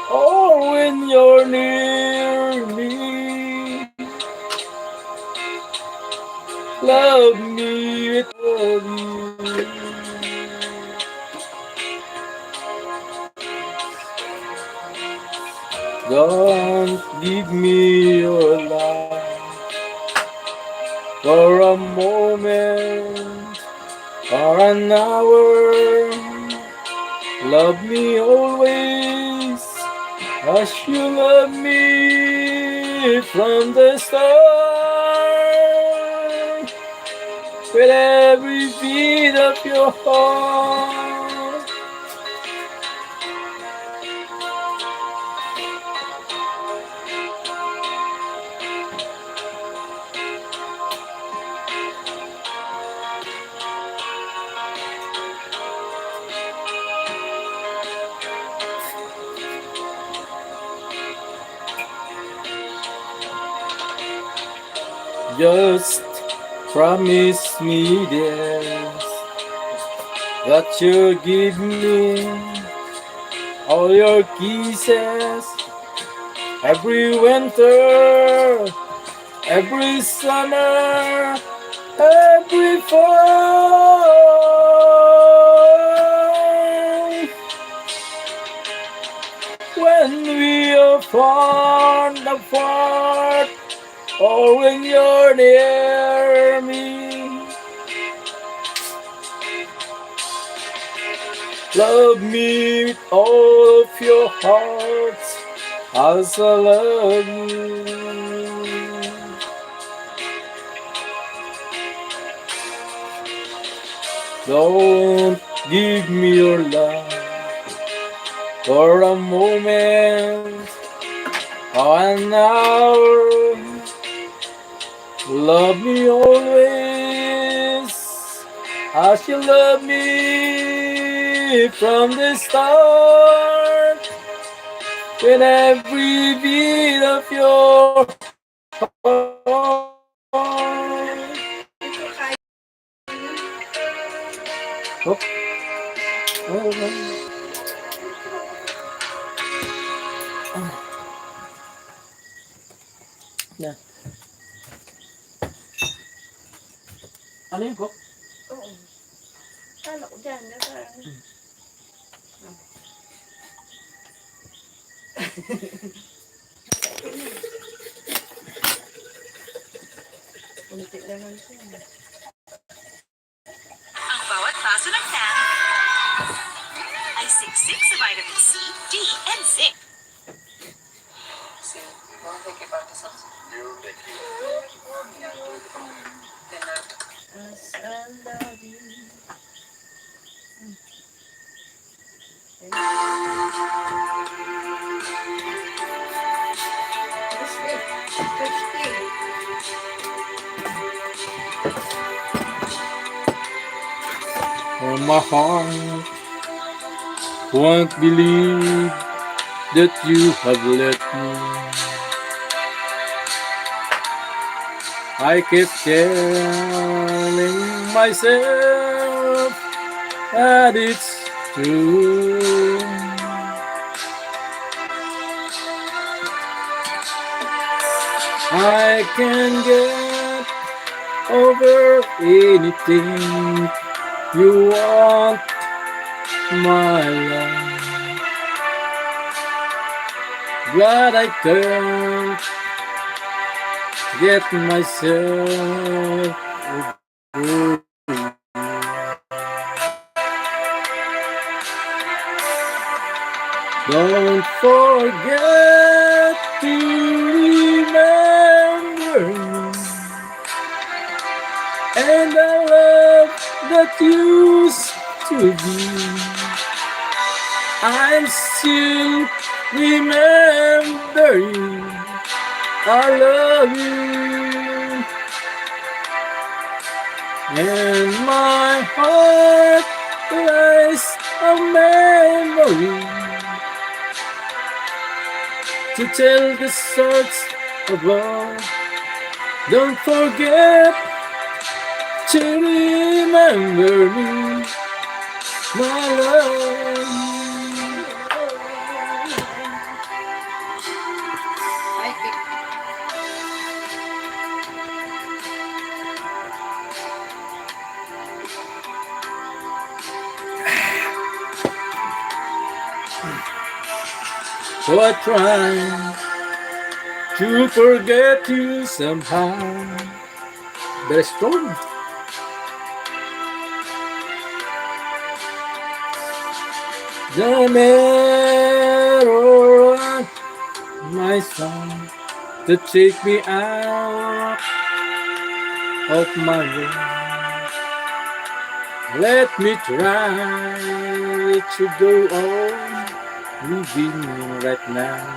or when you're near me, love me with all you. Don't give me your life for a moment or an hour. Love me always as you love me from the start. With every beat of your heart. Just promise me this, that you give me all your kisses every winter, every summer, every fall. When we are far apart, or when you're near me, love me with all of your heart as I love you. Don't give me your love for a moment or an hour. Love me always as you love me from the start. With every beat of your heart. Oh. Yeah. Ano yun, Kok? Oo. Kala ko dyan. Parang... Kunti naman siya. Ang bawat baso ng tan ay siksik sa vitamin C, D, and zinc. As I love you. And my heart won't believe that you have let me. I kept telling myself that it's true. I can get over anything you want, my love. Glad I can't get myself over. Don't forget to remember me and the love that used to be. I still remember you. I love you, and my heart lies a memory to tell the stars above. Don't forget to remember me, my love. Ay, pick. So I try to forget you somehow. Very strong. No matter what, my son, to take me out of my way. Let me try to go on living right now.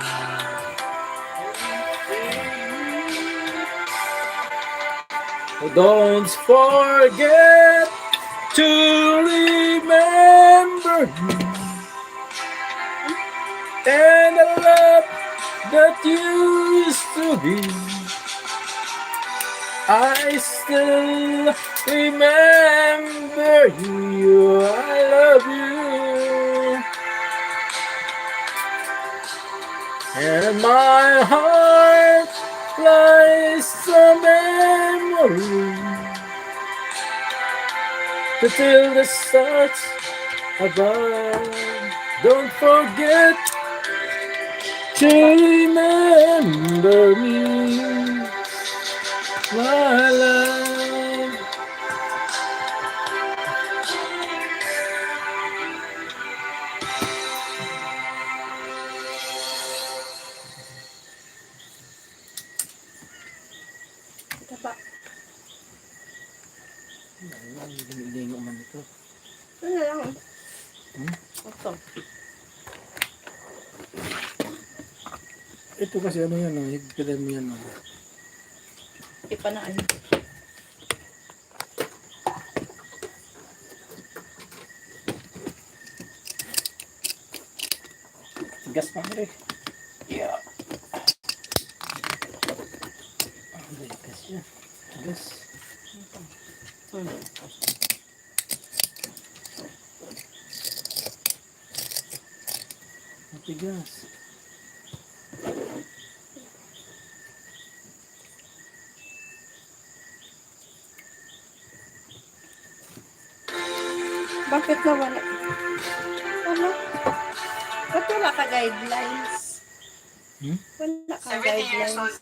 Don't forget to remember me and the love that used to be. I still remember you. I love you, and my heart lies a memory to tell the stars above. Don't forget to remember me, my love. Taba. Lingo man ito. Ano lang? Ito. Ito kasi ano yan, higpitan mo yan. Ipanaan. Gas pa rin. Yeah. Gas yan. Gas. Matigas. Bakit na wala? Ano? Ba't wala ka guidelines? Wala ka 70 years guidelines. old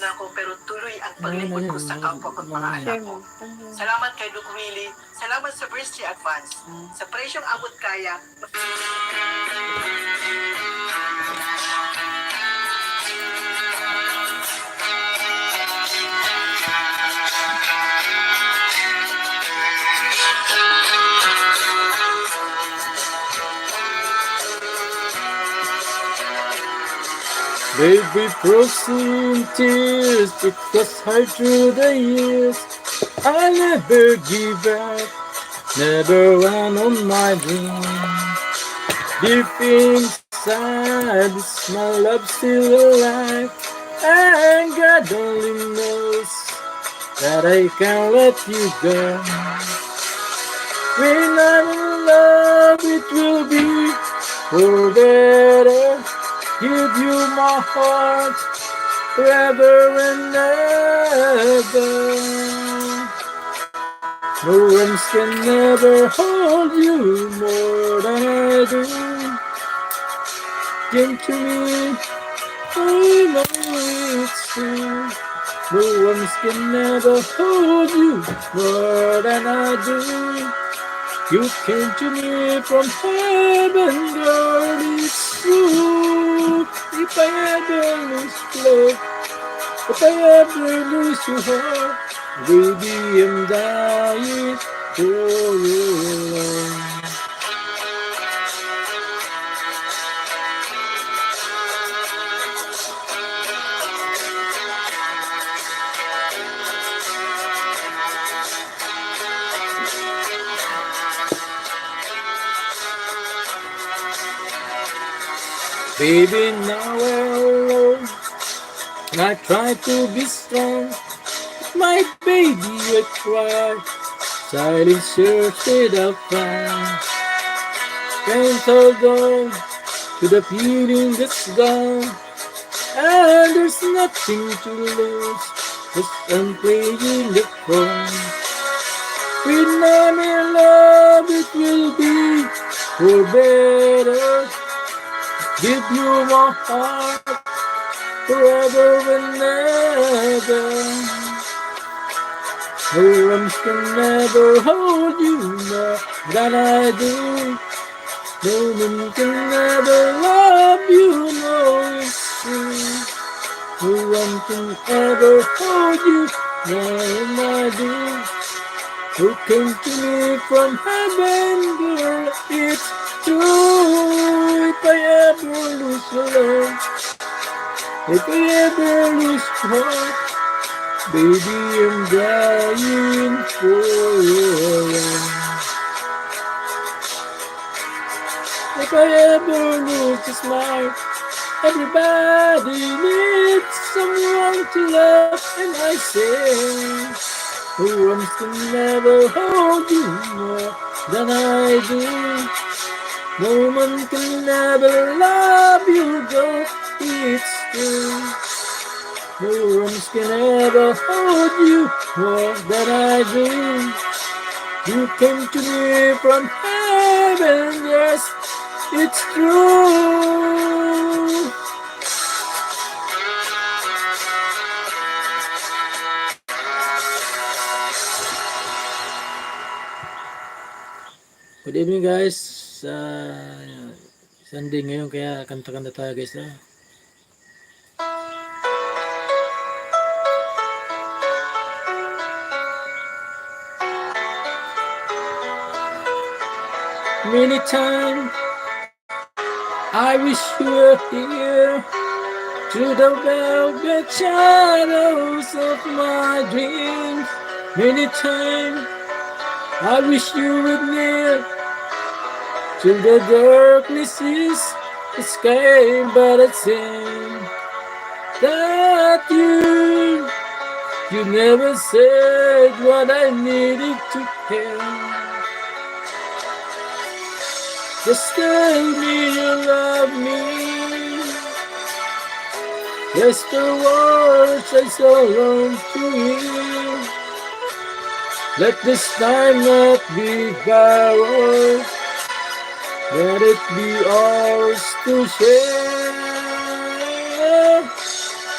na ako pero tuloy ang paglingkod ko sa kapwa ko't mga anak Share ko. mo. Ano? Salamat kay Doc Willie. Salamat sa Bursary Advance. Sa presyong abot kaya, Baby, frozen tears, it was hard through the years. I never give up, never run on my dream. Deep inside, is my love still alive? And God only knows that I can't let you go. When I'm in love, it will be for better. Give you my heart forever and ever. No one can never hold you more than I do. Give to me, I know it's true. No one can never hold you more than I do. You came to me from heaven, girl, it's true. If I ever lose love, if I ever lose your heart, baby, I'm dying for your love. Baby, now we're alone, and I try to be strong. My baby, I cry, silence your shade of fire. Can't hold on to the feeling that's gone, and there's nothing to lose, just I'm playing the phone. When I'm in love, it will be for better. Give you my heart forever and ever. No one can never hold you more than I do. No one can never love you more. It's true. No one can ever hold you more than I do. Who came to me from heaven, girl? It's true. If I ever lose your love, if I ever lose your heart, baby, I'm dying for your love. If I ever lose a smile, everybody needs someone to love, and I say, who wants to never hold you more than I do? No one can never love you, girl, it's true. No one can ever hold you more than I do. You came to me from heaven, yes, it's true. Good evening, guys. Sunday ngayon, kaya kanta-kanta tayo, guys. Many times I wish you were here, through the velvet shadows of my dreams. Many times I wish you were near, till the darkness is escape, but it seems that you never said what I needed to hear. Just tell me you love me. Yes, the words I so long to hear. Let this time not be borrowed. Let it be ours to share.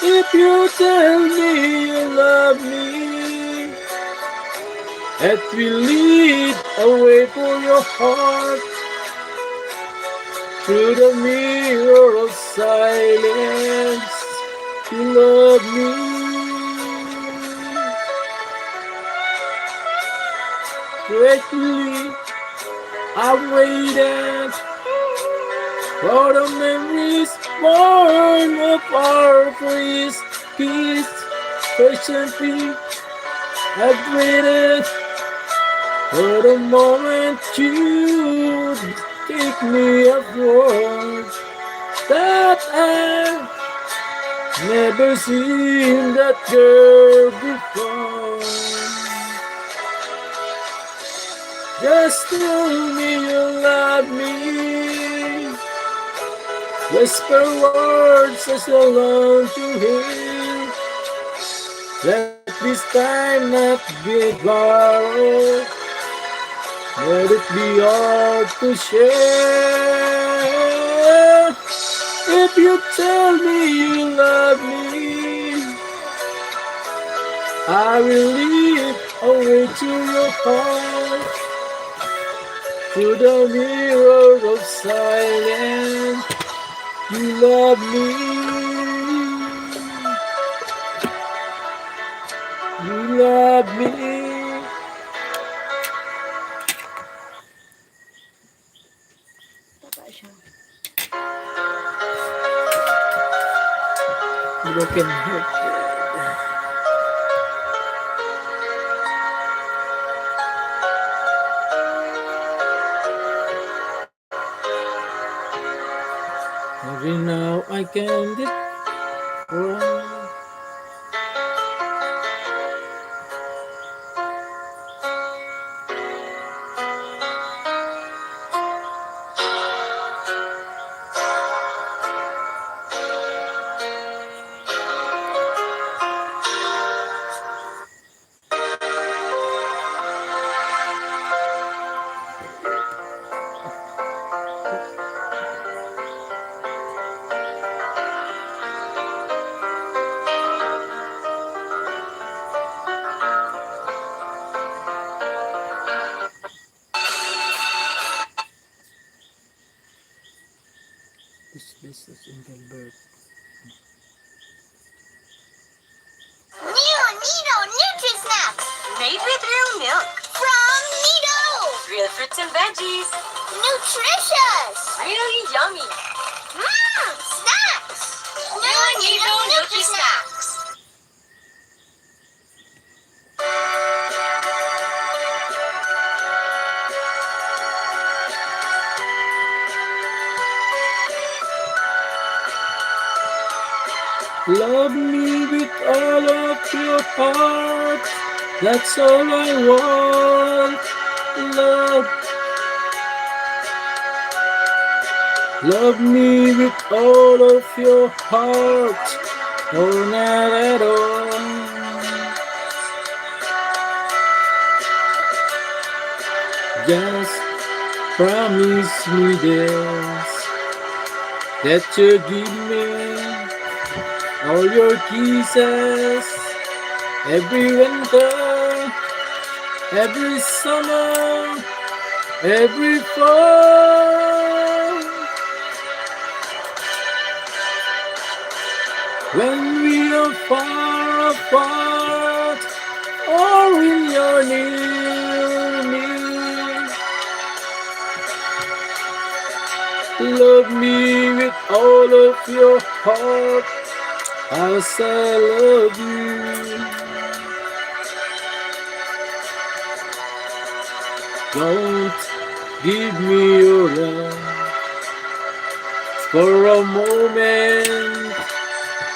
If you tell me you love me, it will lead a way for your heart through the mirror of silence. You love me. Gratefully, I waited for the memories born of our first kiss. Patiently, I've waited for the moment you take me abroad. That I've never seen that girl before. Just tell me you love me. Whisper words as I long to hear. Let this time not be borrowed. Let it be all to share. If you tell me you love me, I will lead away to your heart, to the mirror of silence. You love me, you love me. Taba siya. Broken heart. Every now I can get right. This is Engelbert. New Nido Nutri-Snacks! Made with real milk. From Nido! Real fruits and veggies. Nutritious! Really yummy. Mmm! Snacks! New Nido Nutri-Snacks! Love me with all of your heart. That's all I want. Love me with all of your heart. Or not at all. Just promise me this, that you give me all your kisses every winter, every summer, every fall. When we are far apart, or when you're near me, love me with all of your heart, as I love you. Don't give me your love for a moment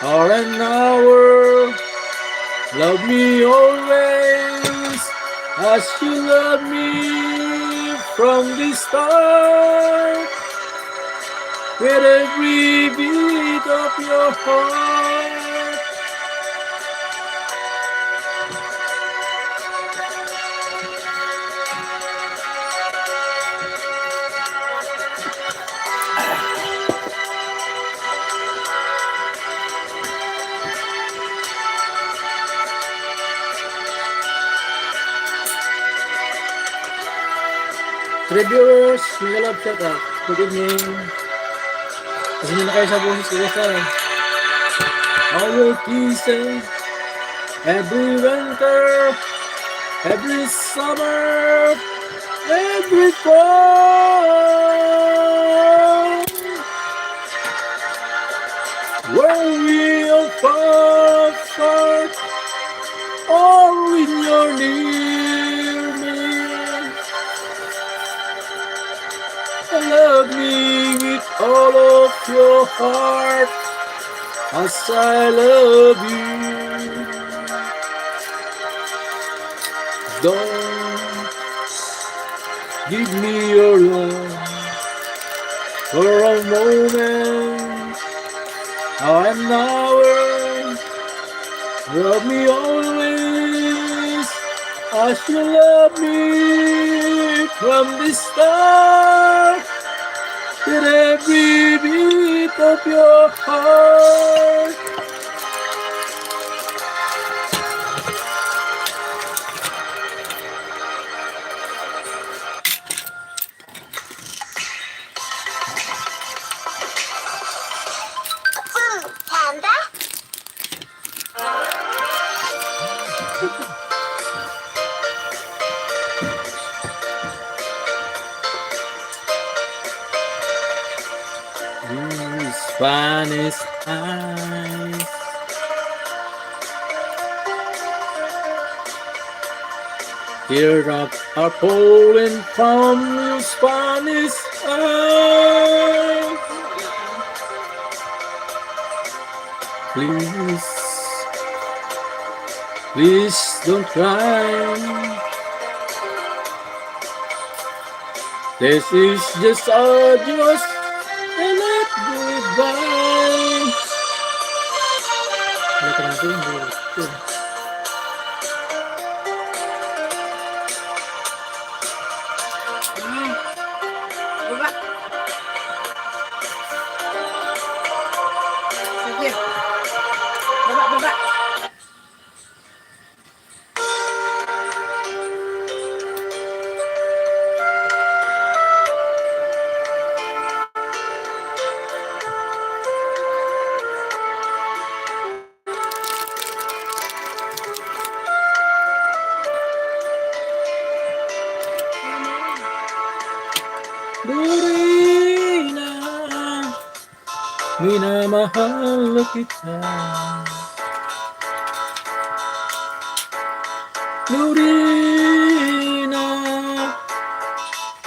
or an hour. Love me always as you love me from the start. With every beat of your heart. Reviewers, mga love shout out. Good evening. Kasi hindi na kayo sa boses ko sa all your kisses, every winter, every summer, every fall. When we are far apart, or when you're near me, love me with all of your heart, as I love you. Don't Give me your love for a moment. Now and hour. Love me always as you love me from the start. With every beat of your heart. Panda? These Spanish eyes. Teardrops are pouring from your Spanish eyes. Please, please don't cry. This is just adios and not goodbye. Ano ka natin? Baba. Sige. Baba, baba. Dorina, minamahal kita. Dorina,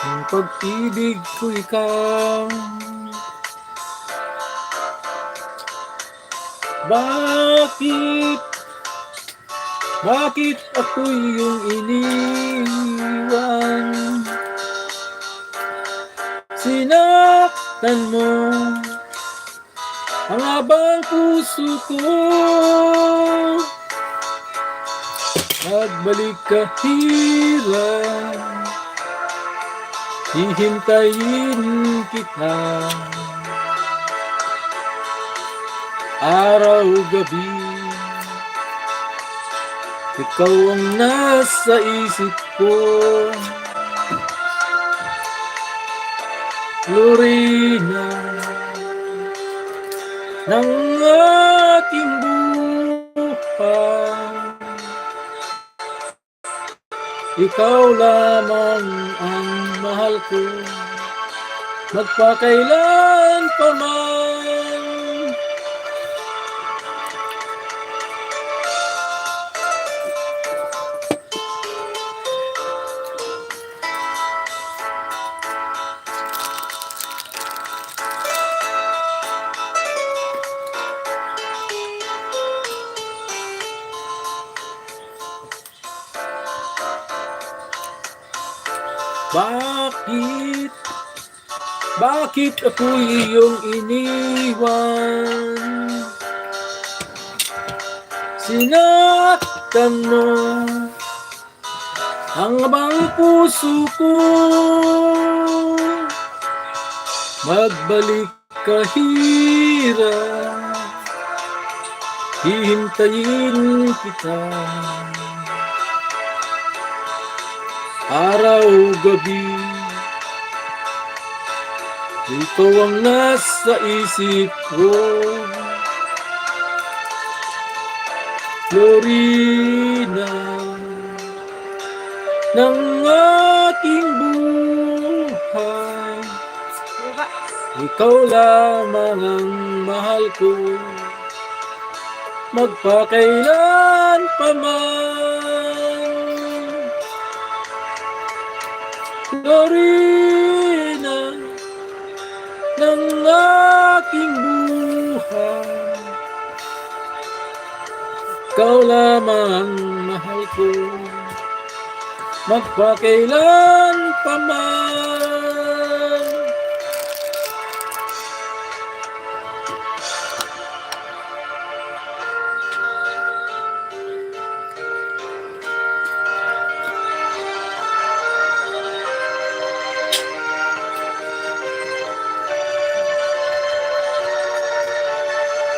ang pag-ibig ko ikaw. Bakit ako'y iyong iniwan? Sinaktan mo ang habang puso ko. Magbalik ka hirap, hihintayin kita. Araw-gabi, ikaw ang nasa isip ko. Lorena, ng aking buhay, ikaw lamang ang mahal ko, magpakailan pa man. Bakit ako'y iyong iniwan? Sinaktan mo ang abang puso ko. Magbalik ka hirap, hihintayin kita. Araw-gabi, ikaw ang nasa isip ko. Lorena, ng aking buhay, ikaw lamang ang mahal ko, magpakailan pa man. Lorena, ng aking buhay, ikaw lamang ang mahal ko, magpakailan pa man.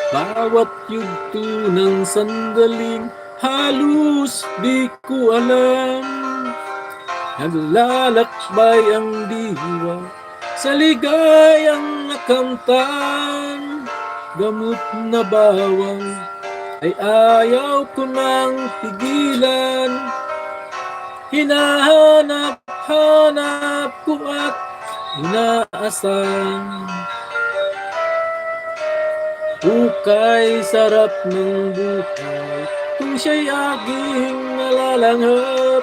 Bawat yugto ng sandaling halos di ko alam. Naglalakbay ang diwa sa ligayang nakamtan. Gamot na bawang ay ayaw ko nang tigilan. Hinahanap-hanap ko at inaasahan. Hukay sarap ng buhay kung siya'y aking nalalanghap.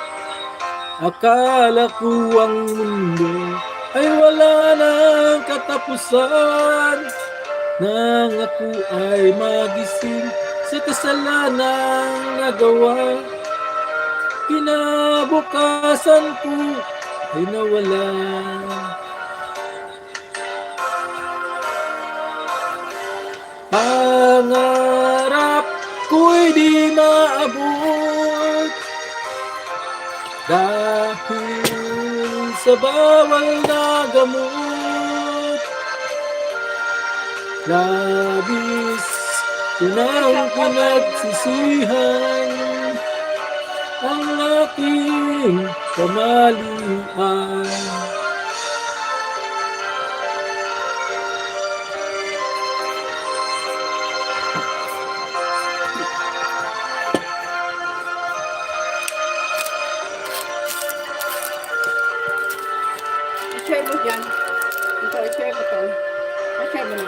Akala ko ang mundo ay wala nang katapusan. Nang ako ay magising sa kasalanang nagawa, kinabukasan ko ay nawala. Pangarap ko'y di maabot dahil sa bawal na gamot. Labis ko nang pinagsisihan ang aking kamalian. I-share mo dyan. Ito, i-share mo to. I-share mo na.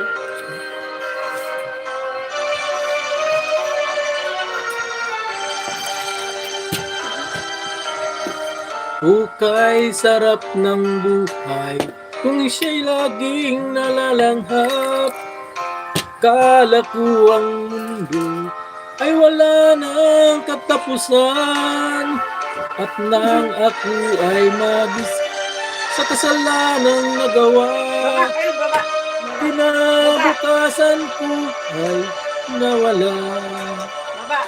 Hukay sarap ng buhay kung siya'y laging nalalanghap. Kala ko ang mundo ay wala nang katapusan. At nang ako ay magis sa kasalanang nagawa, Ay, baba. kinabukasan ko ay nawala. Baba.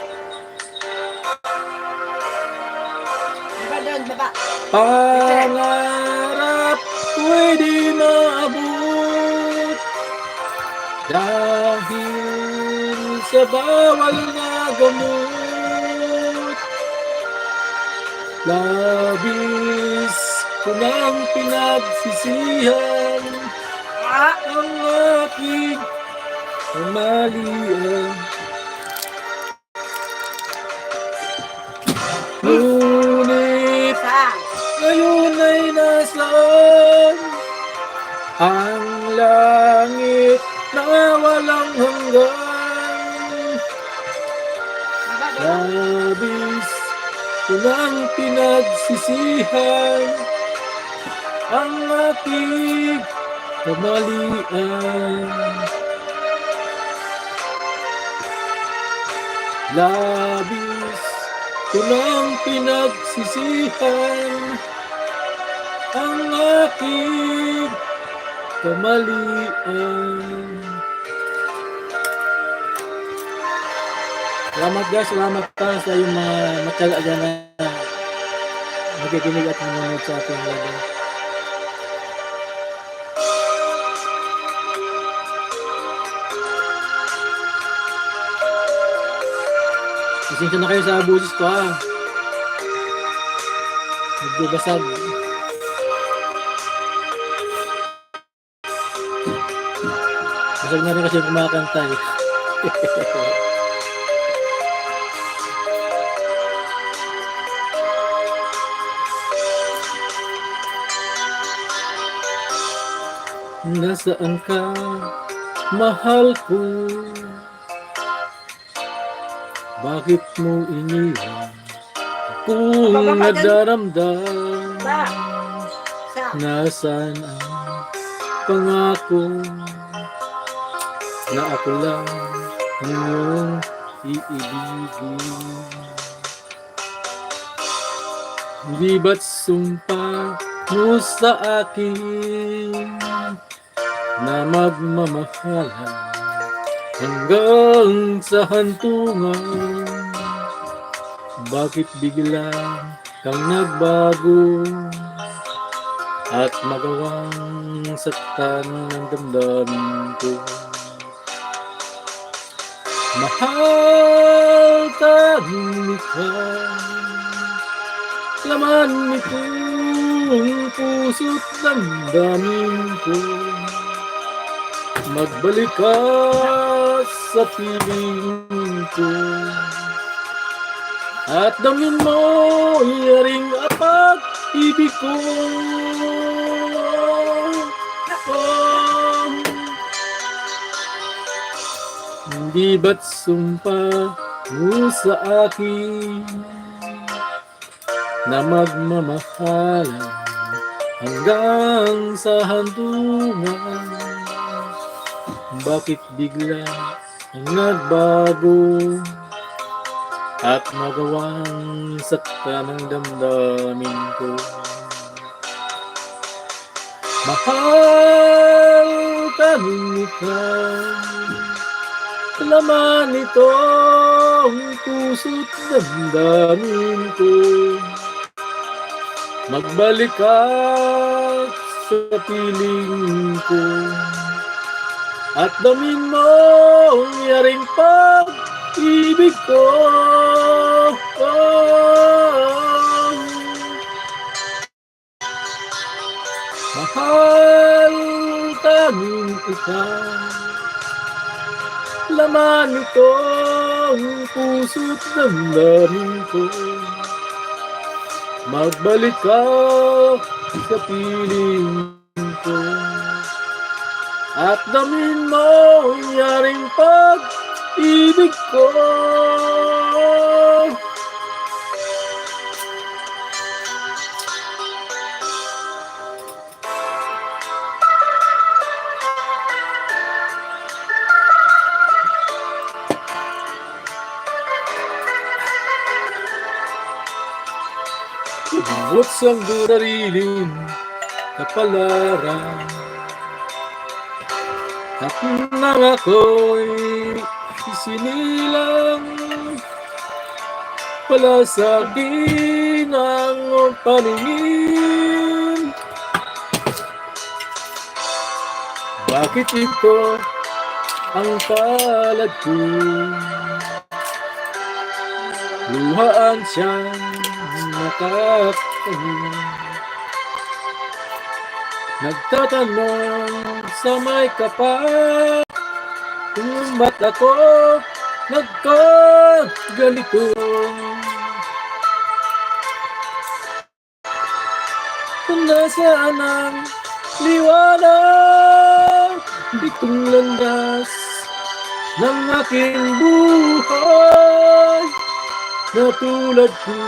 Baba doon, baba. Pangarap ko'y di maabot dahil sa bawal na gamot. Labis ko nang pinagsisihan ang aking kamalian. Ngunit Sa. ngayon ay nasaan ang langit na walang hanggan. Baba doon. Labis ko nang pinagsisihan ang aking kamalian. Labis ko nang pinagsisihan ang aking kamalian. Salamat guys, salamat pa sa yung mga matyaga dyan na nakikinig at nanonood sa ating live. Pasensya na kayo sa abusis ko ha. Nagbabasag. Basag na rin kasi yung kumakanta eh. Nasaan ka, mahal ko? Bakit mo iniwan? Kung nadaramdam, Sa. Sa. nasaan ang pangako na ako lang ang iyong iibigin? Di ba't sumpa mo sa akin na magmamahalan hanggang sa hantungan? Bakit bigla kang nagbago at magawang saktan ng damdamin ko? Mahal ka, ngunit laman nitong puso't damdamin ko. Magbalik ka sa piling ko at damin mo yaring apat ibig ko. Hindi ba't sumpa mo sa akin na magmamahalan hanggang sa hantungan? Bakit bigla ang nagbago at magawang sakta ng damdamin ko? Mahal ka, ngunit laman itong puso't damdamin ko. Magbalik ka sa piling ko at damin mo ang yaring pag-ibig ko. Mahal ka, ngunit ikaw laman itong puso't damdamin ko. Magbalik ka sa piling ko at damin mo ang yaring pag-ibig ko. Bukod sa duriling kapalaran at nang ako'y isinilang, wala sa akin ang paningin. Bakit ito ang palad ko? Luhaan siyang nakakahiya. Nagtatanong sa may kapal kung ba't ako nagkaganito. Kung nasaan ang liwanag ditong landas ng aking buhay, na tulad ko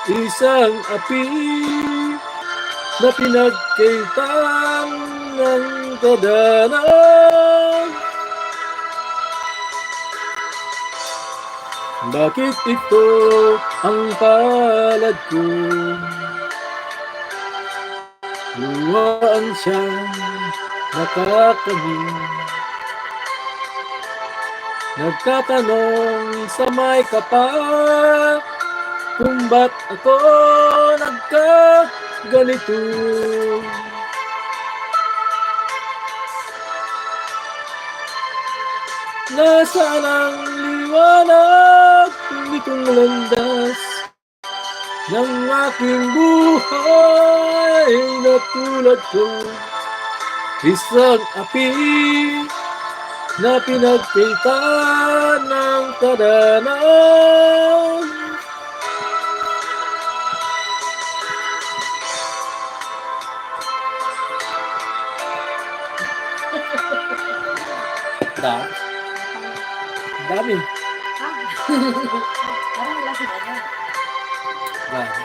isang api na pinagkaitan ng kadanan. Bakit ito ang palad ko? Luwaan siyang nakakahiya. Nagtatanong sa may kapal kung ba't ako nagkaganito. Nasaan ang liwanag nitong landas ng aking buhay, na tulad ko isang api na pinagkaitan ng kadanan. Dami. Parang wala si Dada. Dami.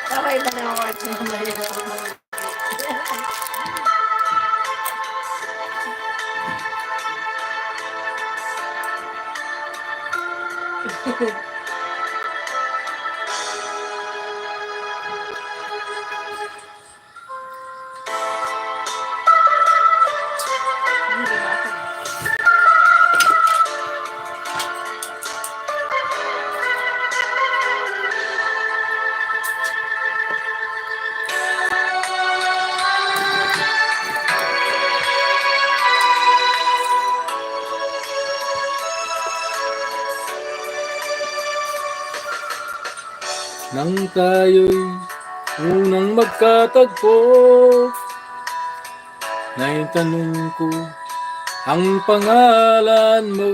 Okay ba na ako at mamaya? Hindi ba ako? Nang tayo'y unang magkatagpo, naitanong ko ang pangalan mo.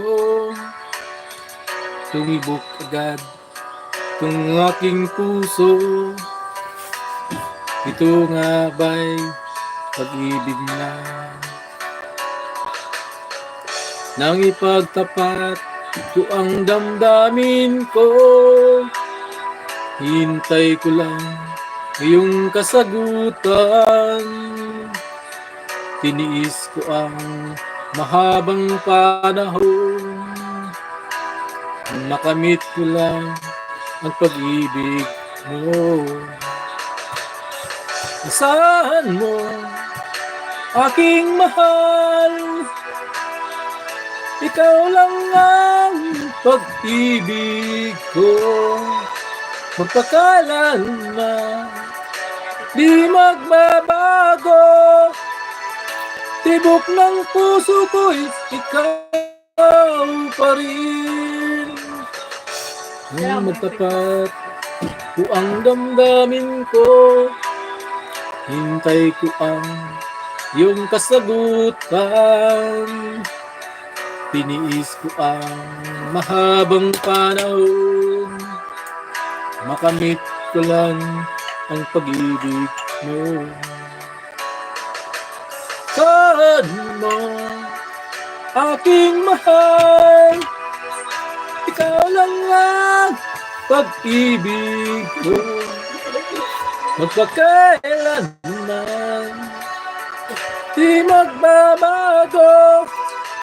Tumibok agad itong aking puso. Ito nga ba'y pag-ibig na? Nang ipagtapat ko ang damdamin ko, hintay ko lang iyong kasagutan. Tiniis ko ang mahabang panahon, makamit ko lang ang pag-ibig mo. Asahan mo, aking mahal, ikaw lang ang pag-ibig ko. Magpakailanman di magbabago, tibok ng puso ko'y ikaw pa rin. Nang magtapat ko ang damdamin ko, hintay ko ang iyong kasagutan. Tiniis ko ang mahabang panahon, makamit ko lang ang pag-ibig mo. Saan mo, aking mahal, ikaw lang ang pag-ibig ko. Magpakailanman di magbabago,